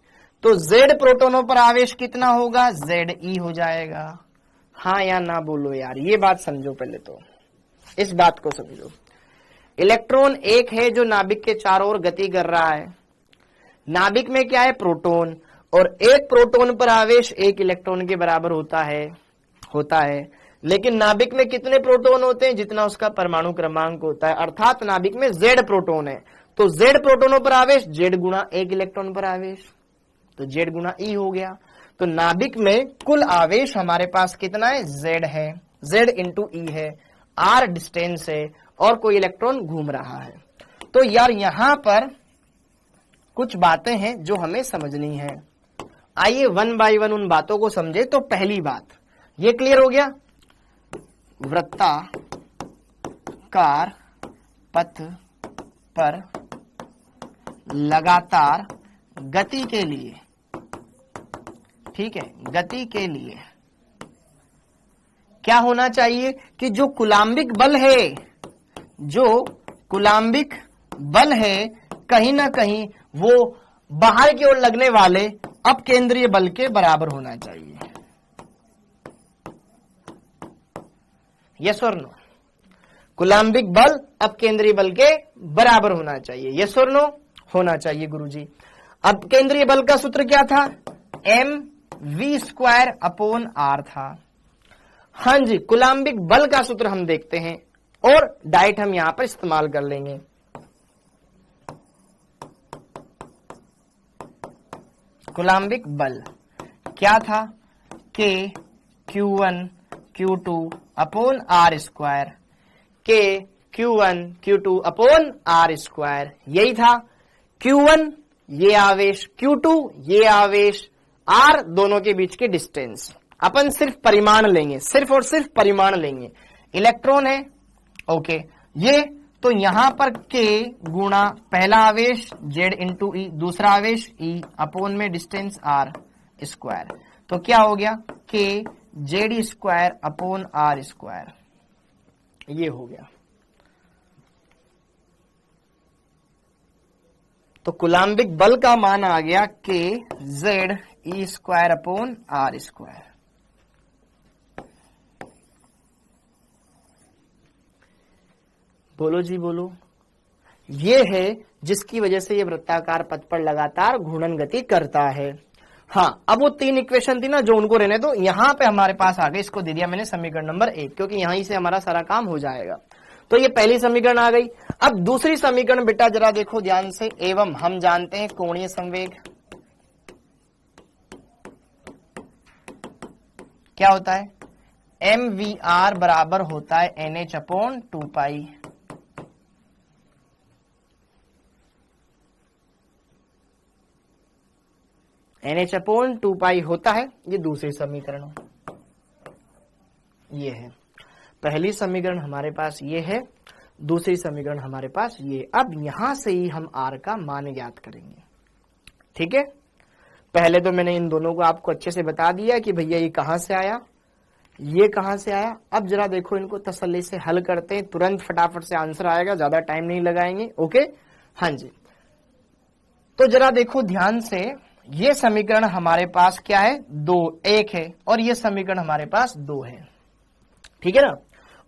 तो Z प्रोटॉनों पर आवेश कितना होगा? Ze हो जाएगा। हाँ या ना बोलो यार, ये बात समझो पहले तो, इस बात को समझो। इलेक्ट्रॉन एक है जो नाभिक के चारों ओर गति कर रहा है। नाभिक में क्या है? प्रोटॉन, और एक प्रोटॉन पर आवेश एक इलेक्ट्रॉन के बराबर होता है। लेकिन नाभिक में कितने प्रोटॉन होते हैं? जितना उसका परमाणु क्रमांक होता है, अर्थात नाभिक में Z प्रोटॉन है, तो Z प्रोटॉनों पर आवेश Z गुणा एक इलेक्ट्रॉन पर आवेश, तो Z गुणा E हो गया। तो नाभिक में कुल आवेश हमारे पास कितना है? Z है, Z इंटू E है, R डिस्टेंस है, और कोई इलेक्ट्रॉन घूम रहा है। तो यार यहां पर कुछ बातें हैं जो हमें समझनी है। आइए वन बाय वन उन बातों को समझे। तो पहली बात ये क्लियर हो गया, वृत्ताकार पथ पर लगातार गति के लिए, ठीक है, गति के लिए क्या होना चाहिए कि जो कूलाम्बिक बल है कहीं ना कहीं वो बाहर की ओर लगने वाले अपकेंद्रीय बल के बराबर होना चाहिए। यस और नो? कूलाम्बिक बल अपकेंद्रीय बल के बराबर होना चाहिए। यस और नो? होना चाहिए गुरुजी। अपकेंद्रीय बल का सूत्र क्या था? mv²/r था। हाँ जी, कूलाम्बिक बल का सूत्र हम देखते हैं और डायरेक्ट हम यहां पर इस्तेमाल कर लेंगे। कूलाम्बिक बल क्या था? K Q1 Q2/r², K Q1 Q2/r², यही था। Q1 ये आवेश, Q2 ये आवेश, R दोनों के बीच की डिस्टेंस। अपन सिर्फ परिमाण लेंगे, सिर्फ और सिर्फ परिमाण लेंगे। इलेक्ट्रॉन है, ओके, ये तो यहां पर K गुणा पहला आवेश Z इंटू E, दूसरा आवेश E, अपोन में डिस्टेंस R², तो क्या हो गया? K Z²/r², ये हो गया। तो कूलाम्बिक बल का मान आ गया K ZE²/r²। बोलो जी बोलो। ये है जिसकी वजह से ये वृत्ताकार पथ पर लगातार घूर्णन गति करता है। हाँ, अब वो 3 इक्वेशन थी ना जो, उनको रहने दो। यहां पे हमारे पास आ गए, इसको दे दिया मैंने समीकरण नंबर 1, क्योंकि यहीं से हमारा सारा काम हो जाएगा। तो ये पहली समीकरण आ गई। अब दूसरी समीकरण बेटा जरा देखो ध्यान से। एवं हम जानते हैं कोणीय संवेग क्या होता है? mvr बराबर होता है nh/2π। nh/2π होता है, ये दूसरी समीकरण ये है। पहली समीकरण हमारे पास ये है, दूसरी समीकरण हमारे पास ये। अब यहां से ही हम r का मान ज्ञात करेंगे, ठीक है। पहले तो मैंने इन दोनों को आपको अच्छे से बता दिया कि भैया ये कहां से आया, ये कहां से आया। अब जरा देखो, इनको तसल्ली से हल करते हैं, तुरंत फटाफट से आंसर आएगा, ज्यादा टाइम नहीं लगाएंगे। ओके, हाँ जी। तो जरा देखो ध्यान से, ये समीकरण हमारे पास क्या है? 2, 1 है, और ये समीकरण हमारे पास 2 है, ठीक है ना।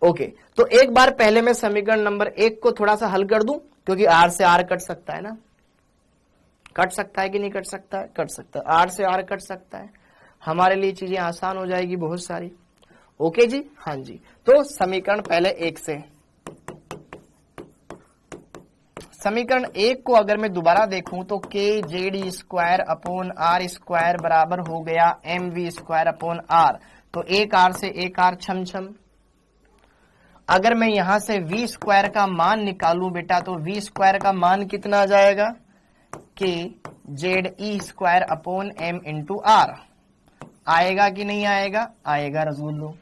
ओके, तो एक बार पहले मैं समीकरण नंबर 1 को थोड़ा सा हल कर दूं, क्योंकि r से r कट सकता है ना। कट सकता है कि नहीं कट सकता है? कट सकता है, r से r कट सकता है। हमारे लिए चीजें आसान हो जाएगी बहुत सारी। ओके जी, हाँ जी। तो समीकरण पहले 1 से, समीकरण 1 को अगर मैं दोबारा देखूं तो k z square upon r square बराबर हो गया m v square upon r. तो एक आर से एक आर छम छम। अगर मैं यहां से वी स्क्वायर का मान निकालूं बेटा तो वी स्क्वायर का मान कितना आ जाएगा, k z e square upon m into r. आएगा कि नहीं आएगा? आएगा रसूलो,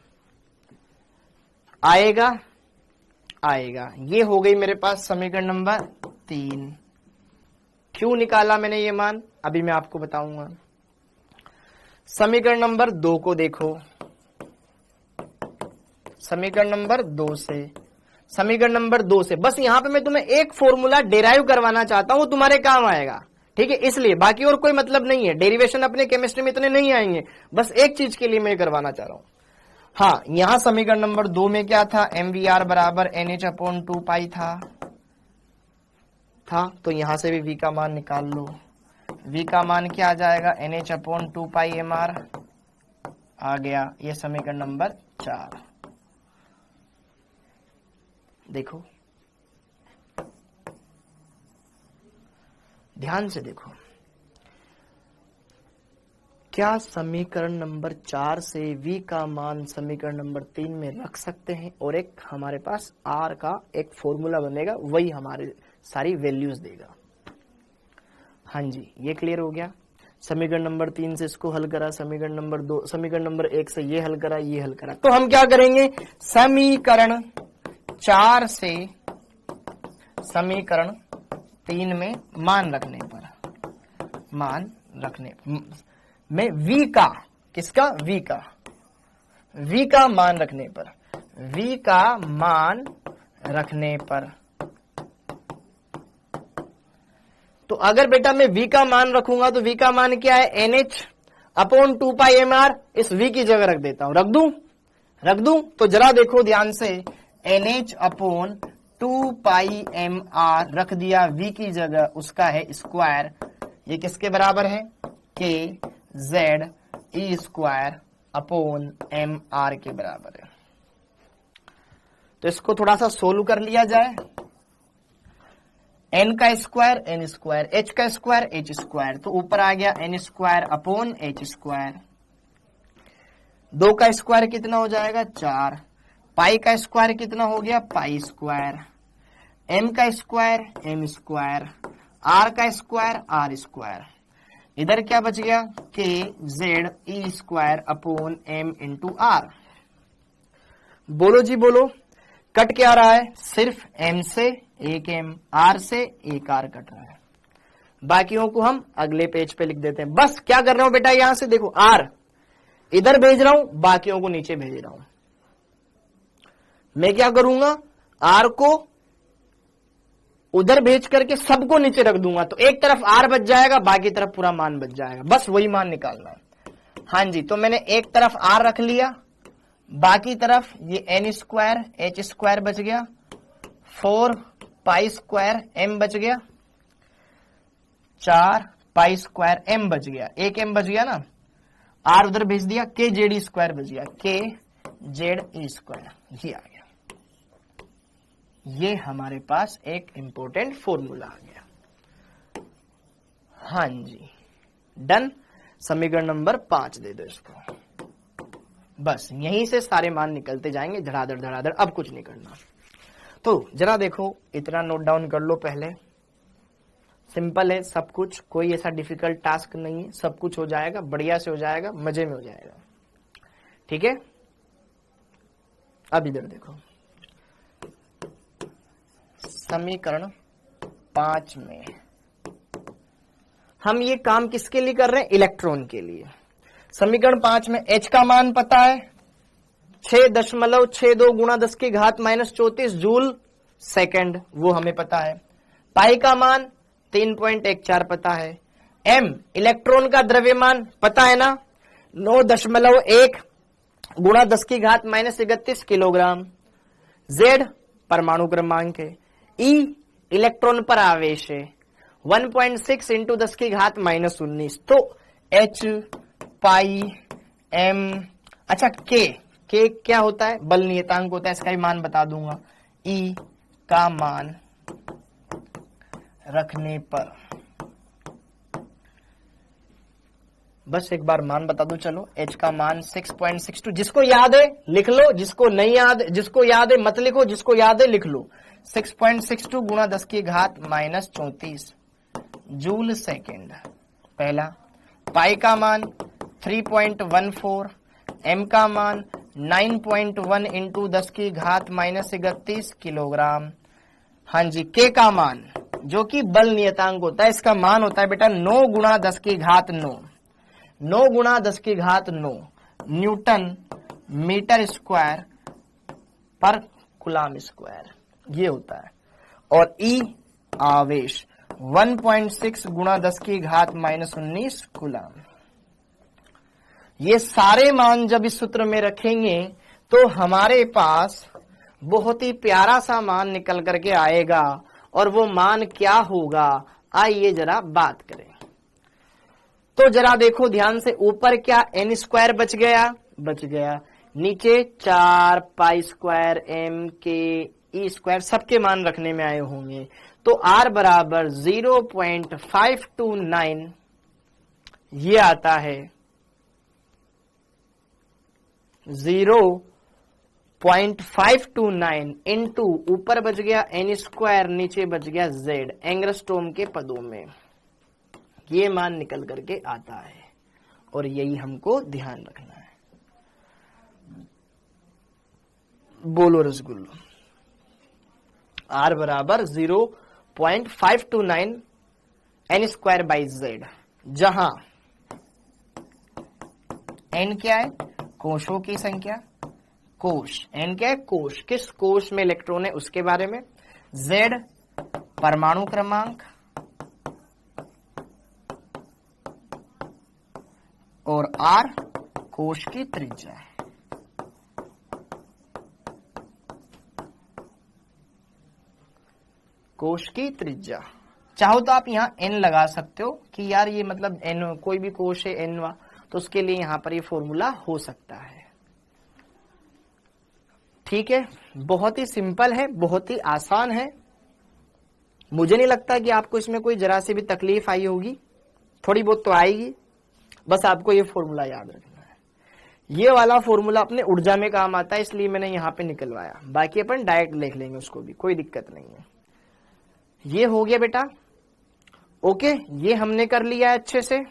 आएगा आएगा। ये हो गई मेरे पास समीकरण नंबर 3। क्यों निकाला मैंने ये मान अभी मैं आपको बताऊंगा। समीकरण नंबर 2 को देखो, समीकरण नंबर 2 से, समीकरण नंबर 2 से बस यहां पे मैं तुम्हें एक फॉर्मूला डेराइव करवाना चाहता हूं, तुम्हारे काम आएगा, ठीक है, इसलिए बाकी और कोई मतलब नहीं है। डेरिवेशन अपने केमिस्ट्री में इतने नहीं आएंगे, बस एक चीज के लिए मैं करवाना चाह रहा हूं। हाँ, यहां समीकरण नंबर 2 में क्या था, एम वी आर बराबर एन एच अपॉन 2 पाई था, तो यहां से भी v का मान निकाल लो। v का मान क्या आ जाएगा, एन एच अपॉन 2 पाई एम आर आ गया। ये समीकरण नंबर 4। देखो ध्यान से देखो, क्या समीकरण नंबर 4 से v का मान समीकरण नंबर 3 में रख सकते हैं और एक हमारे पास r का एक फॉर्मूला बनेगा, वही हमारे सारी वैल्यूज देगा। हाँ जी, ये क्लियर हो गया। समीकरण नंबर 3 से इसको हल करा, समीकरण नंबर 2, समीकरण नंबर 1 से ये हल करा, ये हल करा। तो हम क्या करेंगे, समीकरण 4 से समीकरण 3 में मान रखने में v का, किसका, v का मान रखने पर, v का मान रखने पर, तो अगर बेटा मैं v का मान रखूंगा तो v का मान क्या है, NH अपॉन 2 पाई एम आर। इस v की जगह रख देता हूं, रख दूं तो जरा देखो ध्यान से, NH अपॉन 2 पाई एम आर रख दिया, v की जगह उसका है स्क्वायर। ये किसके बराबर है, के z e square upon M R के बराबर है। तो इसको थोड़ा सा सोल्व कर लिया जाए। n का स्क्वायर n स्क्वायर, h का स्क्वायर h स्क्वायर, तो ऊपर आ गया n square upon h square. 2 का स्क्वायर कितना हो जाएगा, 4। पाई का स्क्वायर कितना हो गया, पाई स्क्वायर। m का स्क्वायर m स्क्वायर, r का स्क्वायर r स्क्वायर। इधर क्या बच गया, k z e square upon m into r. बोलो जी बोलो, कट क्या रहा है, सिर्फ m से एक m, r से एक r कट रहा है। बाकियों को हम अगले पेज पे लिख देते हैं। बस क्या कर रहा हूं बेटा, यहां से देखो r इधर भेज रहा हूं, बाकियों को नीचे भेज रहा हूं। मैं क्या करूंगा, r को उधर भेज करके सबको नीचे रख दूंगा, तो एक तरफ r बच जाएगा, बाकी तरफ पूरा मान बच जाएगा। बस वही मान निकालना है। हाँ जी, तो मैंने एक तरफ r रख लिया, बाकी तरफ ये n स्क्वायर h स्क्वायर बच गया, 4 पाई स्क्वायर m बच गया, 4 पाई स्क्वायर m बच गया, एक m बच गया ना, r उधर भेज दिया, के जेड ई स्क्वायर बच गया, के जेड ई स्क्वायर, ये आ गया। ये हमारे पास एक इंपॉर्टेंट फॉर्मूला आ गया। हाँ जी, डन। समीकरण नंबर 5 दे दो इसको। बस यहीं से सारे मान निकलते जाएंगे धड़ाधड़, अब कुछ नहीं करना। तो जरा देखो, इतना नोट डाउन कर लो पहले। सिंपल है सब कुछ, कोई ऐसा डिफिकल्ट टास्क नहीं है, सब कुछ हो जाएगा, बढ़िया से हो जाएगा, मजे में हो जाएगा, ठीक है। अब इधर देखो, समीकरण 5 में हम ये काम किसके लिए कर रहे हैं, इलेक्ट्रॉन के लिए। समीकरण 5 में h का मान पता है, 6.62 गुणा 10 की घात -34 जूल सेकंड, वो हमें पता है। पाई का मान 3.14 पता है। m इलेक्ट्रॉन का द्रव्यमान पता है ना, 9.1 गुणा 10 की घात -31 किलोग्राम। z परमाणु क्रमांक है। E इलेक्ट्रॉन पर आवेश है, 1.6 इंटू 10 की घात -19। तो H पाई M, अच्छा K क्या होता है, बल नियतांक होता है, इसका भी मान बता दूंगा। E का मान रखने पर, बस एक बार मान बता दो। चलो h का मान 6.62, जिसको याद है लिख लो, जिसको नहीं याद, जिसको याद है मत लिखो, जिसको याद है लिख लो। 6.62 गुणा 10 की घात माइनस 34 जूल सेकेंड पहला। पाई का मान 3.14, m का मान 9.1 इंटू 10 की घात माइनस 31 किलोग्राम। हाँ जी, k का मान जो कि बल नियतांक होता है, इसका मान होता है बेटा 9 गुणा 10 की घात 9, 9 गुणा 10 की घात 9 न्यूटन मीटर स्क्वायर पर कूलम स्क्वायर, ये होता है। और ई आवेश 1.6 गुणा 10 की घात माइनस 19 कूलम। ये सारे मान जब इस सूत्र में रखेंगे तो हमारे पास बहुत ही प्यारा सा मान निकल करके आएगा। और वो मान क्या होगा, आइए जरा बात करें। तो जरा देखो ध्यान से, ऊपर क्या n स्क्वायर बच गया, नीचे 4 पाई स्क्वायर m के ई स्क्वायर, सबके मान रखने में आए होंगे। तो r बराबर 0.529 ये आता है, 0.529 इंटू ऊपर बच गया n स्क्वायर, नीचे बच गया z, एंगस्ट्रॉम के पदों में ये मान निकल करके आता है। और यही हमको ध्यान रखना है। बोलो रसगुल्लो। r बराबर 0.529 n स्क्वायर बाई z, जहां n क्या है, कोशों की संख्या, कोश n क्या है, कोश, किस कोश में इलेक्ट्रॉन है उसके बारे में, z परमाणु क्रमांक और r कोश की त्रिज्या है। कोश की त्रिज्या, चाहो तो आप यहां n लगा सकते हो कि यार ये मतलब n कोई भी कोश है n वा, तो उसके लिए यहां पर ये फॉर्मूला हो सकता है। ठीक है, बहुत ही सिंपल है, बहुत ही आसान है। मुझे नहीं लगता कि आपको इसमें कोई जरा सी भी तकलीफ आई होगी, थोड़ी बहुत तो आएगी। बस आपको ये फॉर्मूला याद रखना है। ये वाला फॉर्मूला अपने ऊर्जा में काम आता है, इसलिए मैंने यहां पे निकलवाया, बाकी अपन डायरेक्ट लिख लेंगे उसको भी, कोई दिक्कत नहीं है। ये हो गया बेटा, ओके, ये हमने कर लिया है अच्छे से,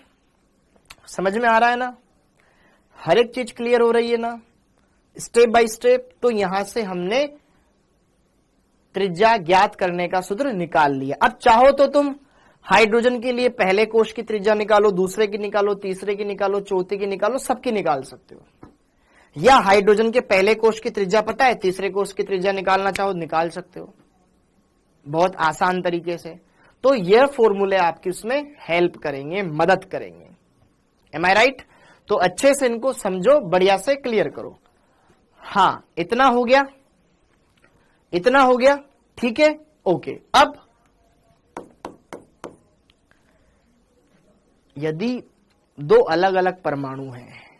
समझ में आ रहा है ना, हर एक चीज क्लियर हो रही है ना, स्टेप बाय स्टेप। तो यहां से हमने त्रिज्या ज्ञात करने का सूत्र निकाल लिया। अब चाहो तो तुम हाइड्रोजन के लिए पहले कोश की त्रिज्या निकालो, दूसरे की निकालो, तीसरे की निकालो, चौथे की निकालो, सबकी निकाल सकते हो। या हाइड्रोजन के पहले कोश की त्रिज्या पता है, तीसरे कोश की त्रिज्या निकालना चाहो निकाल सकते हो, बहुत आसान तरीके से। तो यह फॉर्मूले आपकी उसमें हेल्प करेंगे, मदद करेंगे। एम आई राइट? तो अच्छे से इनको समझो, बढ़िया से क्लियर करो। हाँ, इतना हो गया, इतना हो गया, ठीक है, ओके। अब यदि दो अलग अलग परमाणु हैं,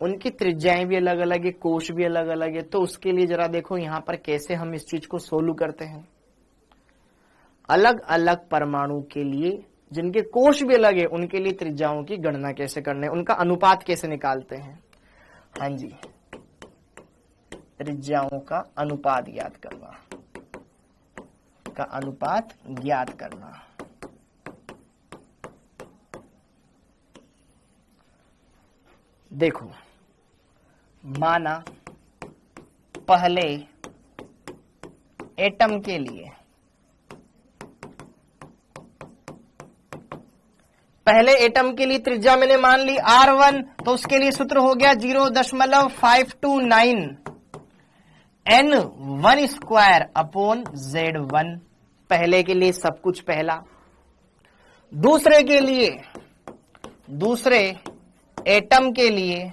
उनकी त्रिज्याएं भी अलग अलग है, कोश भी अलग अलग है, तो उसके लिए जरा देखो यहां पर कैसे हम इस चीज को सोल्व करते हैं। अलग अलग परमाणु के लिए जिनके कोश भी अलग है, उनके लिए त्रिज्याओं की गणना कैसे करने, उनका अनुपात कैसे निकालते हैं। हाँ जी, त्रिज्याओं का अनुपात ज्ञात करना, का अनुपात ज्ञात करना। देखो, माना पहले एटम के लिए, पहले एटम के लिए त्रिज्या मैंने मान ली R1, तो उसके लिए सूत्र हो गया 0.529 N1 स्क्वायर अपॉन Z1। पहले के लिए सब कुछ पहला। दूसरे के लिए, दूसरे एटम के लिए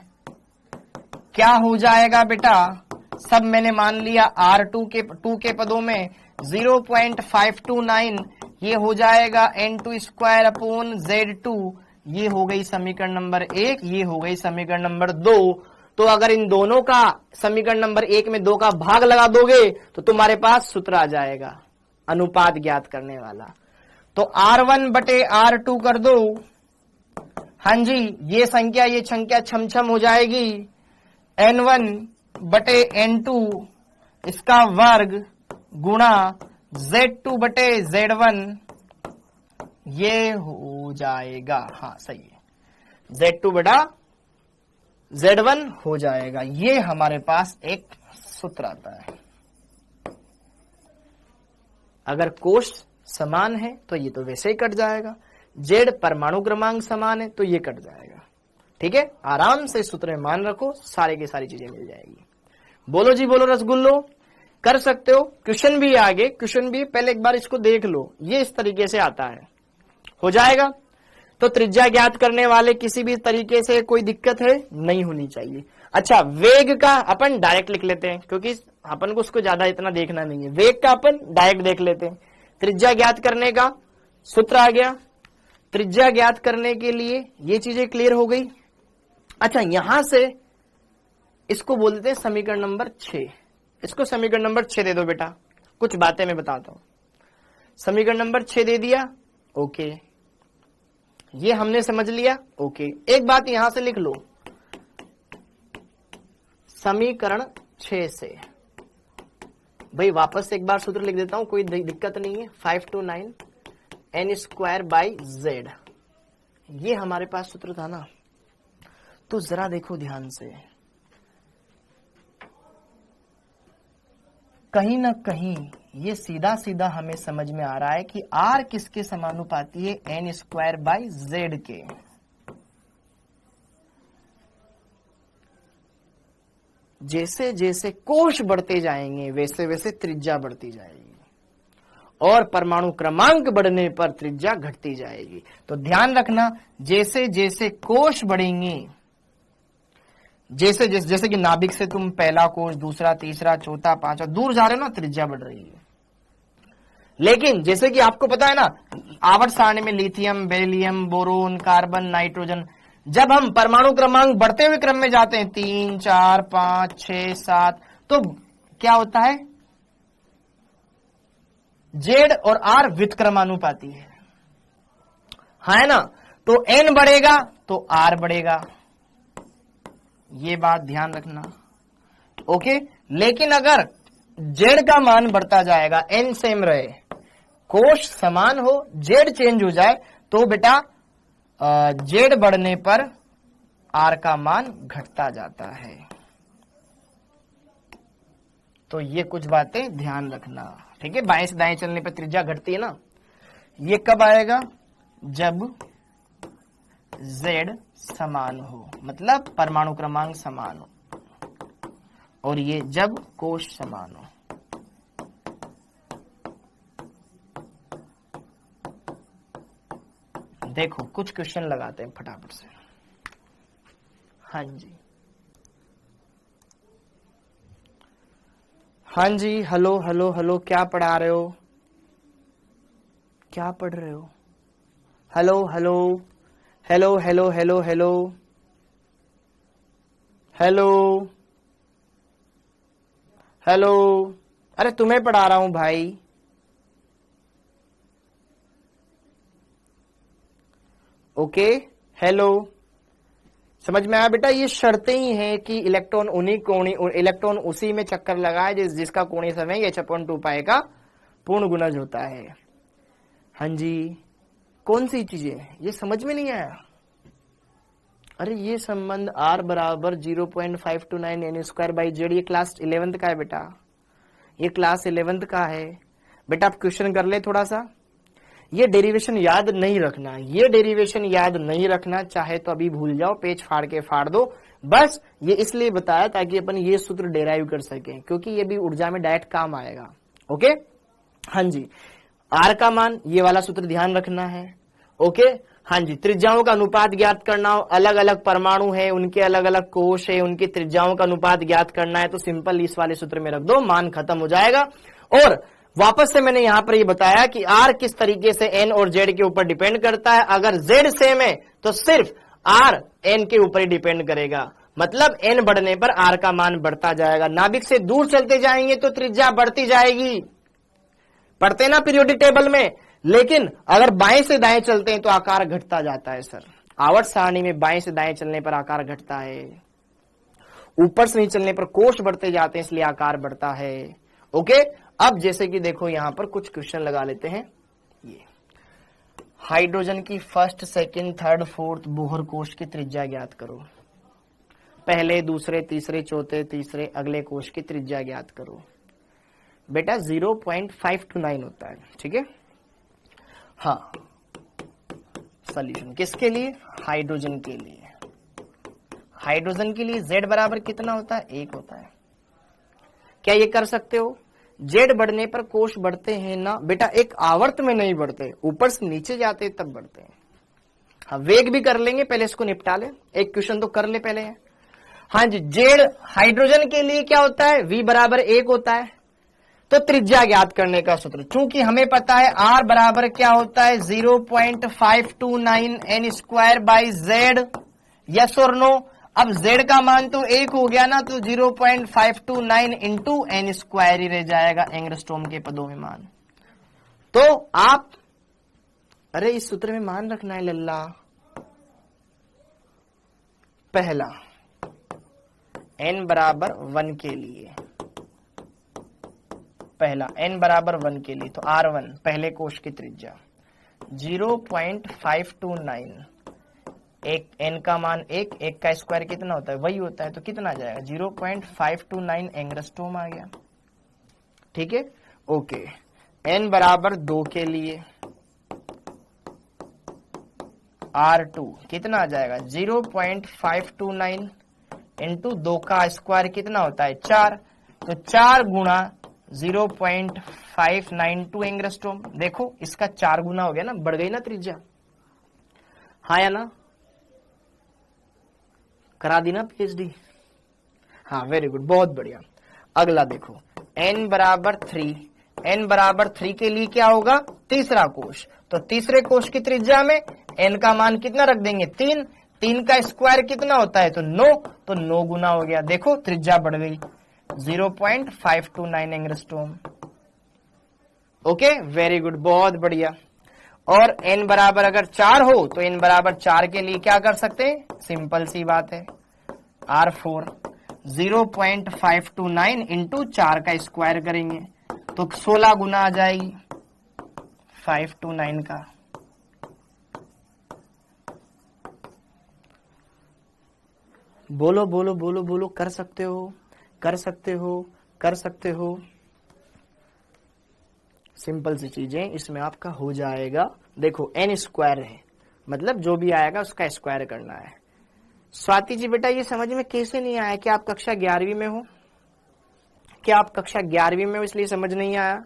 क्या हो जाएगा बेटा, सब मैंने मान लिया R2 के 2 के पदों में 0.529, ये हो जाएगा N2 स्क्वायर अपॉन Z2। ये हो गई समीकरण नंबर 1, ये हो गई समीकरण नंबर 2। तो अगर इन दोनों का समीकरण नंबर 1 में 2 का भाग लगा दोगे तो तुम्हारे पास सूत्र आ जाएगा अनुपात ज्ञात करने वाला। तो R1 बटे R2 कर दो। हाँ जी, ये संख्या छमछम हो जाएगी। N1 बटे N2 इसका वर्ग गुणा Z2 बटे Z1, ये हो जाएगा, हाँ सही है, Z2 बटा Z1 हो जाएगा। ये हमारे पास एक सूत्र आता है। अगर कोश समान है तो ये तो वैसे ही कट जाएगा, Z परमाणु क्रमांक समान है तो ये कट जाएगा। ठीक है, आराम से सूत्र में मान रखो, सारे की सारी चीजें मिल जाएगी। बोलो जी बोलो रसगुल्लो, कर सकते हो। क्वेश्चन भी आगे, क्वेश्चन भी पहले एक बार इसको देख लो, ये इस तरीके से आता है, हो जाएगा। तो त्रिज्या ज्ञात करने वाले किसी भी तरीके से कोई दिक्कत है नहीं होनी चाहिए। अच्छा, वेग का अपन डायरेक्ट लिख लेते हैं, क्योंकि अपन को उसको ज्यादा इतना देखना नहीं है। वेग का अपन डायरेक्ट देख लेते हैं। त्रिज्या ज्ञात करने का सूत्र आ गया। त्रिज्या ज्ञात करने के लिए ये चीजें क्लियर हो गई। अच्छा, यहां से इसको बोल देते हैं समीकरण नंबर 6। इसको समीकरण नंबर 6 दे दो बेटा, कुछ बातें मैं बताता हूं। समीकरण नंबर 6 दे दिया, ओके, ये हमने समझ लिया। ओके, एक बात यहां से लिख लो, समीकरण 6 से भाई वापस से एक बार सूत्र लिख देता हूं, कोई दिक्कत नहीं है। 5 to 9 n² बाई Z, ये हमारे पास सूत्र था ना। तो जरा देखो ध्यान से, कहीं ना कहीं ये सीधा सीधा हमें समझ में आ रहा है कि R किसके समानुपाती है, n² बाई Z के। जैसे जैसे कोश बढ़ते जाएंगे वैसे वैसे त्रिज्या बढ़ती जाएगी, और परमाणु क्रमांक बढ़ने पर त्रिज्या घटती जाएगी। तो ध्यान रखना, जैसे जैसे कोश बढ़ेंगे, जैसे कि नाभिक से तुम पहला कोश, दूसरा, तीसरा, चौथा, पांचवा दूर जा रहे हो ना, त्रिज्या बढ़ रही है। लेकिन जैसे कि आपको पता है ना, आवर्त सारणी में lithium, beryllium, boron, carbon, nitrogen, जब हम परमाणु क्रमांक बढ़ते हुए क्रम में जाते हैं 3, 4, 5, 6, 7, तो क्या होता है, Z और R व्युत्क्रमानुपाती है ना। तो N बढ़ेगा तो R बढ़ेगा, ये बात ध्यान रखना। ओके, लेकिन अगर Z का मान बढ़ता जाएगा, N सेम रहे, कोश समान हो, Z चेंज हो जाए, तो बेटा Z बढ़ने पर R का मान घटता जाता है। तो ये कुछ बातें ध्यान रखना, ठीक है। बाएं से दाएं चलने पर त्रिज्या घटती है ना। ये कब आएगा, जब Z समान हो, मतलब परमाणु क्रमांक समान हो, और ये जब कोश समान हो। देखो कुछ क्वेश्चन लगाते हैं फटाफट से। हाँ जी, हाँ जी, हेलो हेलो हेलो, क्या पढ़ा रहे हो, क्या पढ़ रहे हो? Hello hello hello hello hello hello hello hello, अरे तुम्हें पढ़ा रहा हूं भाई। ओके, हेलो, समझ में आया बेटा? ये शर्तें ही हैं कि इलेक्ट्रॉन इलेक्ट्रॉन उसी में चक्कर लगाए जिसका कोणीय समय h/2 पाई का पूर्ण गुणज होता है। हाँ जी, कौन सी चीजें, ये समझ में नहीं आया? अरे ये संबंध R बराबर 0.529 n² बाई Z, ये क्लास 11th का है बेटा, ये क्लास 11th का है बेटा। आप क्वेश्चन कर ले थोड़ा सा, ये डेरिवेशन याद नहीं रखना, ये डेरिवेशन याद नहीं रखना, चाहे तो अभी भूल जाओ, पेज फाड़ के फाड़ दो। बस ये इसलिए बताया ताकि अपन ये सूत्र डेराइव कर सकें, क्योंकि ये भी ऊर्जा में डायरेक्ट काम आएगा। ओके, हाँ जी, R का मान, ये वाला सूत्र ध्यान रखना है। ओके, हाँ जी, त्रिज्याओं का अनुपात ज्ञात करना हो, अलग अलग परमाणु है, उनके अलग अलग कोश है, उनकी त्रिज्याओं का अनुपात ज्ञात करना है, तो सिंपल इस वाले सूत्र में रख दो, मान खत्म हो जाएगा। और वापस से मैंने यहां पर ये बताया कि R किस तरीके से N और Z के ऊपर डिपेंड करता है। अगर Z सेम है तो सिर्फ R N के ऊपर ही डिपेंड करेगा, मतलब N बढ़ने पर R का मान बढ़ता जाएगा। नाभिक से दूर चलते जाएंगे तो त्रिज्या बढ़ती जाएगी, पढ़ते ना पीरियोडिक टेबल में, लेकिन अगर बाएं से दाएं चलते हैं तो आकार घटता जाता है सर। आवर्त सारणी में बाएं से दाएं चलने पर आकार घटता है, ऊपर से नहीं चलने पर कोष बढ़ते जाते हैं इसलिए आकार बढ़ता है। ओके, अब जैसे कि देखो यहां पर कुछ क्वेश्चन लगा लेते हैं। ये हाइड्रोजन की first, second, third, fourth Bohr कोष की त्रिज्या ज्ञात करो। पहले, दूसरे, तीसरे, चौथे, तीसरे अगले कोष की त्रिज्या ज्ञात करो। बेटा 0.529 होता है, ठीक है। हाँ, सॉल्यूशन किसके लिए? हाइड्रोजन के लिए। हाइड्रोजन के लिए Z बराबर कितना होता है? 1 होता है। क्या ये कर सकते हो? Z बढ़ने पर कोष बढ़ते हैं ना बेटा, एक आवर्त में नहीं बढ़ते, ऊपर से नीचे जाते तब बढ़ते हैं। हाँ, वेग भी कर लेंगे, पहले इसको निपटा ले, एक क्वेश्चन तो कर ले पहले। हाँ जी, Z हाइड्रोजन के लिए क्या होता है? V बराबर 1 होता है। तो त्रिज्या ज्ञात करने का सूत्र, चूंकि हमें पता है R बराबर क्या होता है? 0.529 n square by Z। Yes और नो? अब Z का मान तो 1 हो गया ना, तो 0.529 इंटू n स्क्वायर ही रह जाएगा एंगस्ट्रॉम के पदों में मान। तो आप, अरे इस सूत्र में मान रखना है लल्ला। पहला n बराबर 1 के लिए, पहला n बराबर 1 के लिए, तो R1 पहले कोष की त्रिज्या 0.529, एक n का मान 1, 1 का स्क्वायर कितना होता है? वही होता है, तो कितना आ जाएगा? 0.529 एंगस्ट्रॉम आ गया, ठीक है। ओके, n बराबर 2 के लिए R2 कितना आ जाएगा? 0.529 इंटू 2 का स्क्वायर कितना होता है? 4, तो 4 गुणा 0.592 एंगस्ट्रॉम। देखो इसका 4 गुना हो गया ना, बढ़ गई ना त्रिज्या, हाँ या ना? करा दी ना पीएचडी? हाँ, वेरी गुड, बहुत बढ़िया। अगला देखो, n बराबर 3, n बराबर 3 के लिए क्या होगा? तीसरा कोष, तो तीसरे कोष की त्रिज्या में n का मान कितना रख देंगे? 3, 3 का स्क्वायर कितना होता है? तो 9, तो 9 गुना हो गया। देखो त्रिज्या बढ़ गई 0.529 एंगस्ट्रॉम। ओके, वेरी गुड, बहुत बढ़िया। और n बराबर अगर 4 हो तो n बराबर 4 के लिए क्या कर सकते हैं? सिंपल सी बात है, R4 0.529 इंटू 4 का स्क्वायर करेंगे तो 16 गुना आ जाएगी 529 का। बोलो बोलो बोलो बोलो, कर सकते हो, कर सकते हो, कर सकते हो। सिंपल सी चीजें इसमें आपका हो जाएगा। देखो n स्क्वायर है, मतलब जो भी आएगा उसका स्क्वायर करना है। स्वाति जी बेटा ये समझ में कैसे नहीं आया? क्या आप कक्षा 11वीं में हो? क्या आप कक्षा 11वीं में हो इसलिए समझ नहीं आया?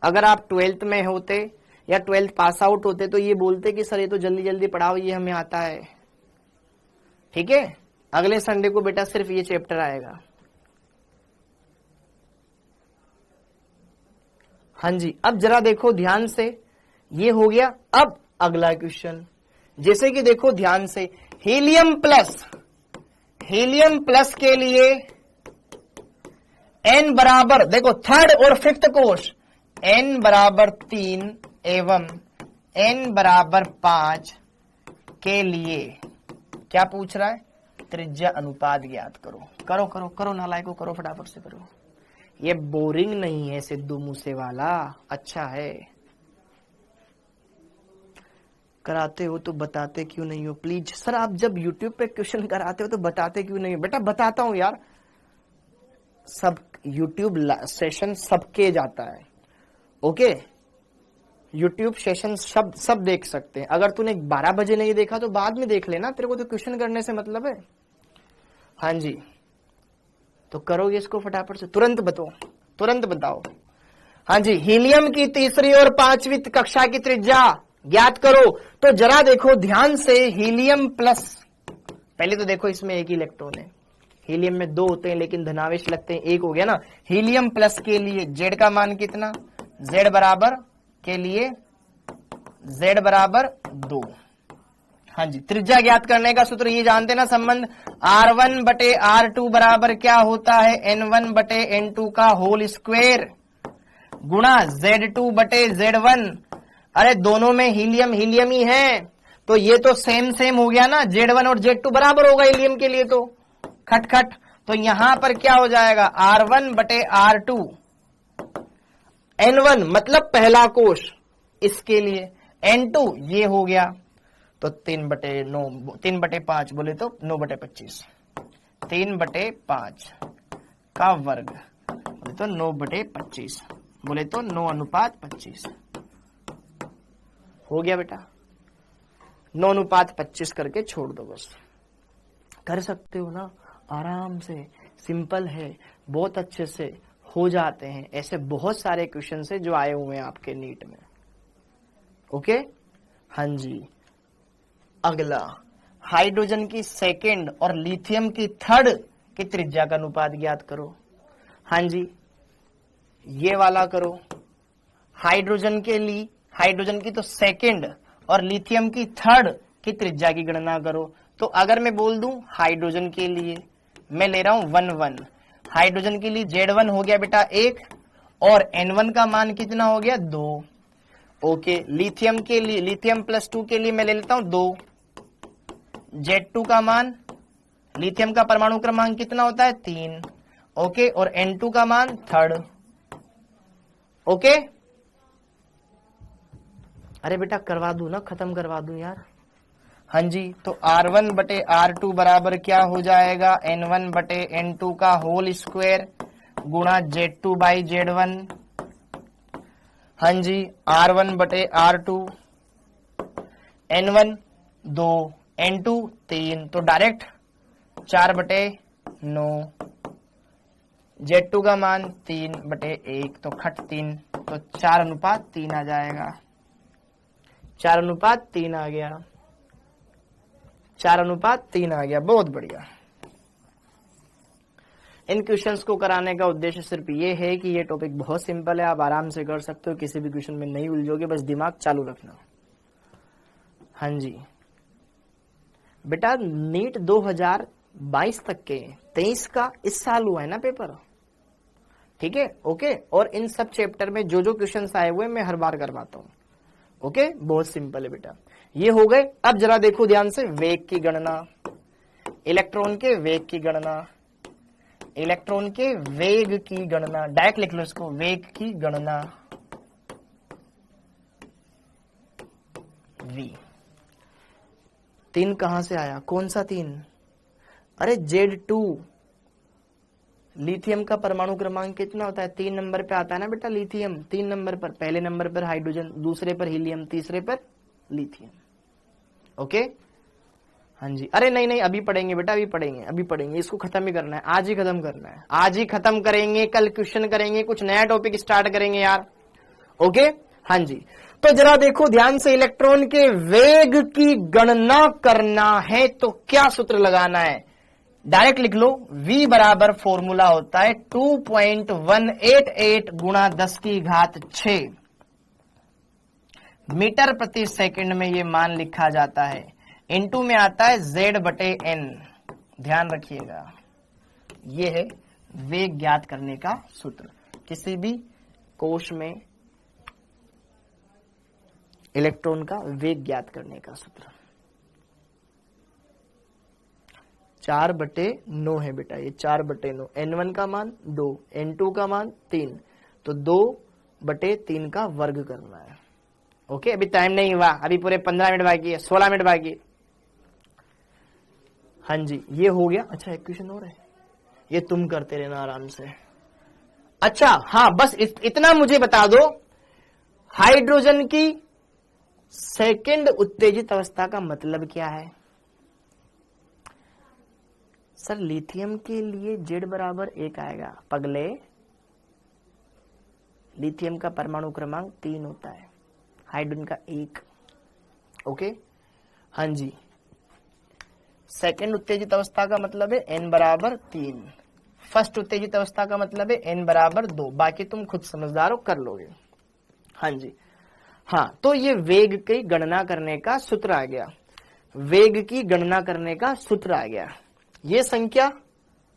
अगर आप 12th में होते या 12th पास आउट होते तो ये बोलते कि सर ये तो जल्दी जल्दी पढ़ाओ, ये हमें आता है, ठीक है। अगले संडे को बेटा सिर्फ ये चैप्टर आएगा। हाँ जी, अब जरा देखो ध्यान से, ये हो गया। अब अगला क्वेश्चन, जैसे कि देखो ध्यान से, हीलियम प्लस के लिए n बराबर, देखो थर्ड और फिफ्थ कोष, n बराबर 3 एवं n बराबर 5 के लिए क्या पूछ रहा है? त्रिज्या अनुपात ज्ञात करो। करो करो करो नालायकों, करो फटाफट से करो। ये बोरिंग नहीं है सिद्धू मूसे वाला, अच्छा है। कराते हो तो बताते क्यों नहीं हो? प्लीज सर, आप जब YouTube पे क्वेश्चन कराते हो तो बताते क्यों नहीं हो? बेटा बताता हूं यार, सब YouTube सेशन सबके जाता है, ओके। YouTube सेशन सब देख सकते हैं। अगर तूने 12 बजे नहीं देखा तो बाद में देख लेना, तेरे को तो क्वेश्चन करने से मतलब है। हाँ जी, तो करोगे इसको फटाफट से, तुरंत बताओ, तुरंत बताओ। हाँ जी, हीलियम की तीसरी और 5वीं कक्षा की त्रिज्या ज्ञात करो। तो जरा देखो ध्यान से, हीलियम प्लस, पहले तो देखो इसमें एक इलेक्ट्रॉन है, हीलियम में 2 होते हैं लेकिन धनावेश लगते हैं, 1 हो गया ना। हीलियम प्लस के लिए Z का मान कितना? Z बराबर के लिए Z बराबर 2। हाँ जी, त्रिज्या ज्ञात करने का सूत्र ये जानते ना संबंध, R1 बटे R2 बराबर क्या होता है? N1 बटे N2 का होल स्क्वायर गुणा Z2 बटे Z1। अरे दोनों में हीलियम हीलियम ही है, तो ये तो सेम सेम हो गया ना, Z1 और Z2 बराबर होगा हीलियम के लिए, तो खट खट। तो यहां पर क्या हो जाएगा, R1 बटे R2 N1 मतलब पहला कोश, इसके लिए N2 ये हो गया, तो 3/5 बोले तो 9/25, 3/5 का वर्ग बोले तो 9/25, बोले तो 9:25 हो गया बेटा। 9:25 करके छोड़ दो, बस कर सकते हो ना आराम से, सिंपल है, बहुत अच्छे से हो जाते हैं। ऐसे बहुत सारे क्वेश्चन है जो आए हुए हैं आपके नीट में। ओके, हाँ जी। अगला, हाइड्रोजन की सेकेंड और लिथियम की थर्ड की त्रिज्या का अनुपात ज्ञात करो। हाँ जी, ये वाला करो। हाइड्रोजन की तो सेकेंड और लिथियम की थर्ड की त्रिज्या की गणना करो। तो अगर मैं बोल दूं हाइड्रोजन के लिए मैं ले रहा हूं 1 हाइड्रोजन के लिए Z1 हो गया बेटा 1 और N1 का मान कितना हो गया 2। ओके, लिथियम के लिए, लिथियम +2 के लिए मैं ले लेता हूं 2। Z2 का मान, लिथियम का परमाणु क्रमांक कितना होता है 3। ओके, और N2 का मान 3। ओके, अरे बेटा करवा दूं ना, खत्म करवा दूं यार। हाँ जी, तो R1 बटे R2 बराबर क्या हो जाएगा, N1 बटे N2 का होल स्क्वायर गुणा Z2 बाई Z1। हाँ जी, R1 बटे R2, N1 2, N2 3, तो डायरेक्ट 4/9। Z2 का मान 3/1, तो खट 3, तो 4:3 आ जाएगा। 4:3 आ गया, 4:3 आ गया, बहुत बढ़िया। इन क्वेश्चंस को कराने का उद्देश्य सिर्फ ये है कि ये टॉपिक बहुत सिंपल है, आप आराम से कर सकते हो, किसी भी क्वेश्चन में नहीं उलझोगे, बस दिमाग चालू रखना। हाँ जी बेटा, नीट 2022 तक के 23 का इस साल हुआ है ना पेपर, ठीक है। ओके, और इन सब चैप्टर में जो जो क्वेश्चंस आए हुए मैं हर बार करवाता हूं। ओके, बहुत सिंपल है बेटा। ये हो गए। अब जरा देखो ध्यान से, वेग की गणना, इलेक्ट्रॉन के वेग की गणना, इलेक्ट्रॉन के वेग की गणना, डायरेक्ट लिख लो इसको, वेग की गणना v। 3 कहां से आया, कौन सा 3? अरे Z2, लिथियम का परमाणु क्रमांक कितना होता है, 3 नंबर पे आता है ना बेटा लिथियम, 3 नंबर पर, पहले नंबर पर हाइड्रोजन, दूसरे पर हीलियम, तीसरे पर लिथियम। ओके, हाँ जी। अरे नहीं नहीं, अभी पढ़ेंगे बेटा, अभी पढ़ेंगे, इसको खत्म ही करना है, आज ही खत्म करना है, आज ही खत्म करेंगे, कल क्वेश्चन करेंगे, कुछ नया टॉपिक स्टार्ट करेंगे यार। ओके, हाँ जी। तो जरा देखो ध्यान से, इलेक्ट्रॉन के वेग की गणना करना है तो क्या सूत्र लगाना है, डायरेक्ट लिख लो। v बराबर फॉर्मूला होता है 2.188 गुणा 10⁶ मीटर प्रति सेकंड में ये मान लिखा जाता है। इनटू में आता है Z/n, ध्यान रखिएगा, ये है वेग ज्ञात करने का सूत्र, किसी भी कोश में इलेक्ट्रॉन का वेग ज्ञात करने का सूत्र 4/9 है बेटा, ये 4/9। N1 का मान 2, N2 का मान 3, तो 2/3 का वर्ग करना है। ओके, अभी टाइम नहीं हुआ, अभी पूरे 15 मिनट बाकी है, 16 मिनट बाकी है। हाँ जी, ये हो गया। अच्छा, एक क्वेश्चन और है, ये तुम करते रहना आराम से। अच्छा हाँ, बस इतना मुझे बता दो, हाइड्रोजन की सेकेंड उत्तेजित अवस्था का मतलब क्या है? सर लिथियम के लिए Z बराबर 1 आएगा पगले, लिथियम का परमाणु क्रमांक 3 होता है, हाइड्रोजन का 1। ओके, हाँ जी। सेकेंड उत्तेजित अवस्था का मतलब है n बराबर 3, फर्स्ट उत्तेजित अवस्था का मतलब है n बराबर 2, बाकी तुम खुद समझदार हो, कर लोगे। हाँ जी, हाँ। तो ये वेग की गणना करने का सूत्र आ गया, वेग की गणना करने का सूत्र आ गया। ये संख्या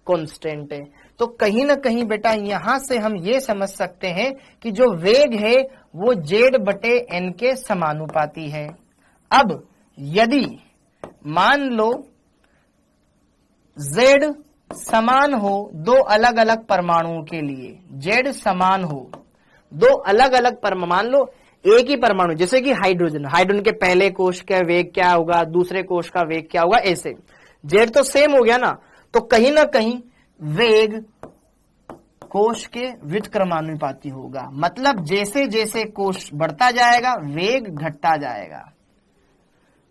कांस्टेंट है, तो कहीं ना कहीं बेटा यहां से हम ये समझ सकते हैं कि जो वेग है वो z/n के समानुपाती है। अब यदि मान लो z समान हो दो अलग अलग परमाणुओं के लिए, z समान हो दो अलग अलग परमाणु, मान लो एक ही परमाणु जैसे कि हाइड्रोजन, हाइड्रोजन के पहले कोश का वेग क्या होगा, दूसरे कोश का वेग क्या होगा, ऐसे z तो सेम हो गया ना, तो कहीं ना कहीं वेग कोश के व्युत्क्रमानुपाती होगा। मतलब जैसे जैसे कोश बढ़ता जाएगा वेग घटता जाएगा।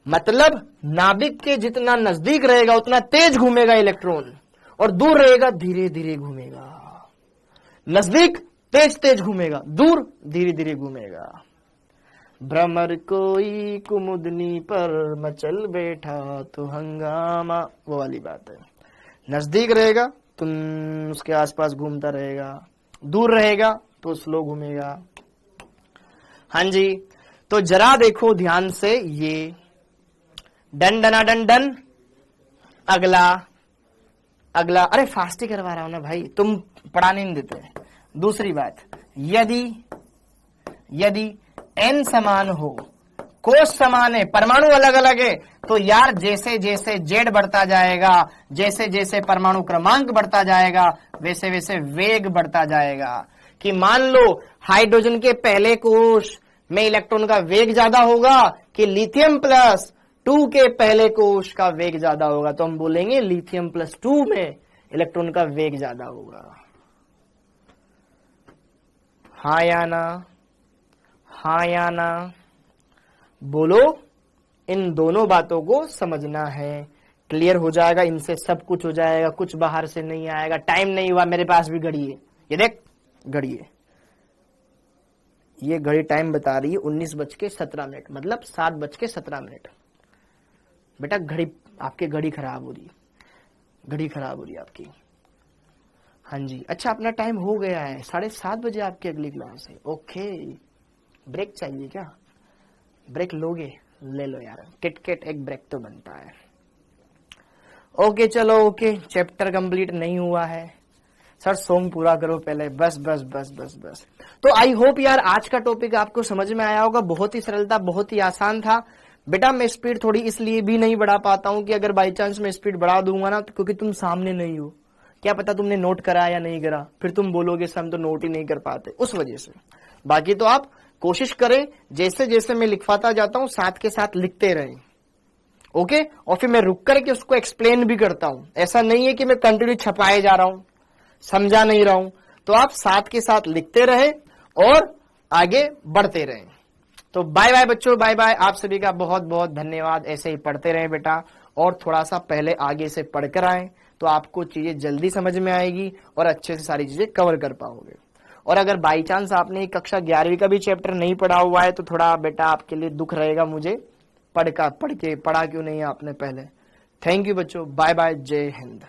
मतलब नाभिक के जितना नजदीक रहेगा उतना तेज घूमेगा इलेक्ट्रॉन, और दूर रहेगा धीरे धीरे घूमेगा। नजदीक तेज तेज घूमेगा, दूर धीरे धीरे घूमेगा। भ्रमर कोई कुमुदनी पर मचल बैठा तो हंगामा, वो वाली बात है। नजदीक रहेगा तो उसके आसपास घूमता रहेगा, दूर रहेगा तो स्लो घूमेगा। हाँ जी, तो जरा देखो ध्यान से, ये डन डना डन डन। अगला अगला, अरे फास्ट ही करवा रहा हूं ना भाई, तुम पढ़ाने नहीं देते। दूसरी बात, यदि n समान हो, कोश समान है, परमाणु अलग अलग है, तो यार जैसे जैसे z बढ़ता जाएगा, जैसे जैसे परमाणु क्रमांक बढ़ता जाएगा, वैसे वैसे वेग बढ़ता जाएगा। कि मान लो हाइड्रोजन के पहले कोश में इलेक्ट्रॉन का वेग ज्यादा होगा कि लिथियम प्लस 2 के पहले कोश का वेग ज्यादा होगा, तो हम बोलेंगे लिथियम प्लस 2 में इलेक्ट्रॉन का वेग ज्यादा होगा। हाँ या ना, हाँ या ना, बोलो। इन दोनों बातों को समझना है, क्लियर हो जाएगा, इनसे सब कुछ हो जाएगा, कुछ बाहर से नहीं आएगा। टाइम नहीं हुआ, मेरे पास भी घड़ी है, ये देख घड़ी है, ये घड़ी टाइम बता रही है 19:17, मतलब 7:17। बेटा घड़ी, आपकी घड़ी खराब हो रही है, घड़ी खराब हो रही है आपकी। हाँ जी, अच्छा अपना टाइम हो गया है, 7:30 बजे आपकी अगली क्लास है। ओके, ब्रेक चाहिए क्या? ब्रेक लोगे? ले लो यार, किटकेट एक ब्रेक तो बनता है। ओके चलो, ओके चैप्टर कंप्लीट नहीं हुआ है सर, सॉन्ग पूरा करो पहले, बस बस बस बस बस। तो आई होप यार आज का टॉपिक आपको समझ में आया होगा, बहुत ही सरल था, बहुत ही आसान था। बेटा मैं स्पीड थोड़ी इसलिए भी नहीं बढ़ा पाता हूं कि अगर बाई चांस मैं स्पीड बढ़ा दूंगा ना, तो क्योंकि तुम सामने नहीं हो, क्या पता तुमने नोट करा या नहीं करा, फिर तुम बोलोगे सर हम तो नोट ही नहीं कर पाते, उस वजह से। बाकी तो आप कोशिश करें जैसे जैसे मैं लिखवाता जाता हूं साथ के साथ लिखते रहें, ओके। और फिर मैं रुक करके उसको एक्सप्लेन भी करता हूं, ऐसा नहीं है कि मैं कंटिन्यू छपाए जा रहा हूं, समझा नहीं रहा हूं। तो आप साथ के साथ लिखते रहें और आगे बढ़ते रहें। तो बाय बाय बच्चों, बाय बाय। आप सभी का बहुत बहुत धन्यवाद। ऐसे ही पढ़ते रहें बेटा, और थोड़ा सा पहले आगे से पढ़कर आए तो आपको चीजें जल्दी समझ में आएगी और अच्छे से सारी चीजें कवर कर पाओगे। और अगर बाई चांस आपने कक्षा 11वीं का भी चैप्टर नहीं पढ़ा हुआ है तो थोड़ा बेटा आपके लिए दुख रहेगा, मुझे पढ़ा क्यों नहीं आपने पहले। थैंक यू बच्चों, बाय बाय, जय हिंद।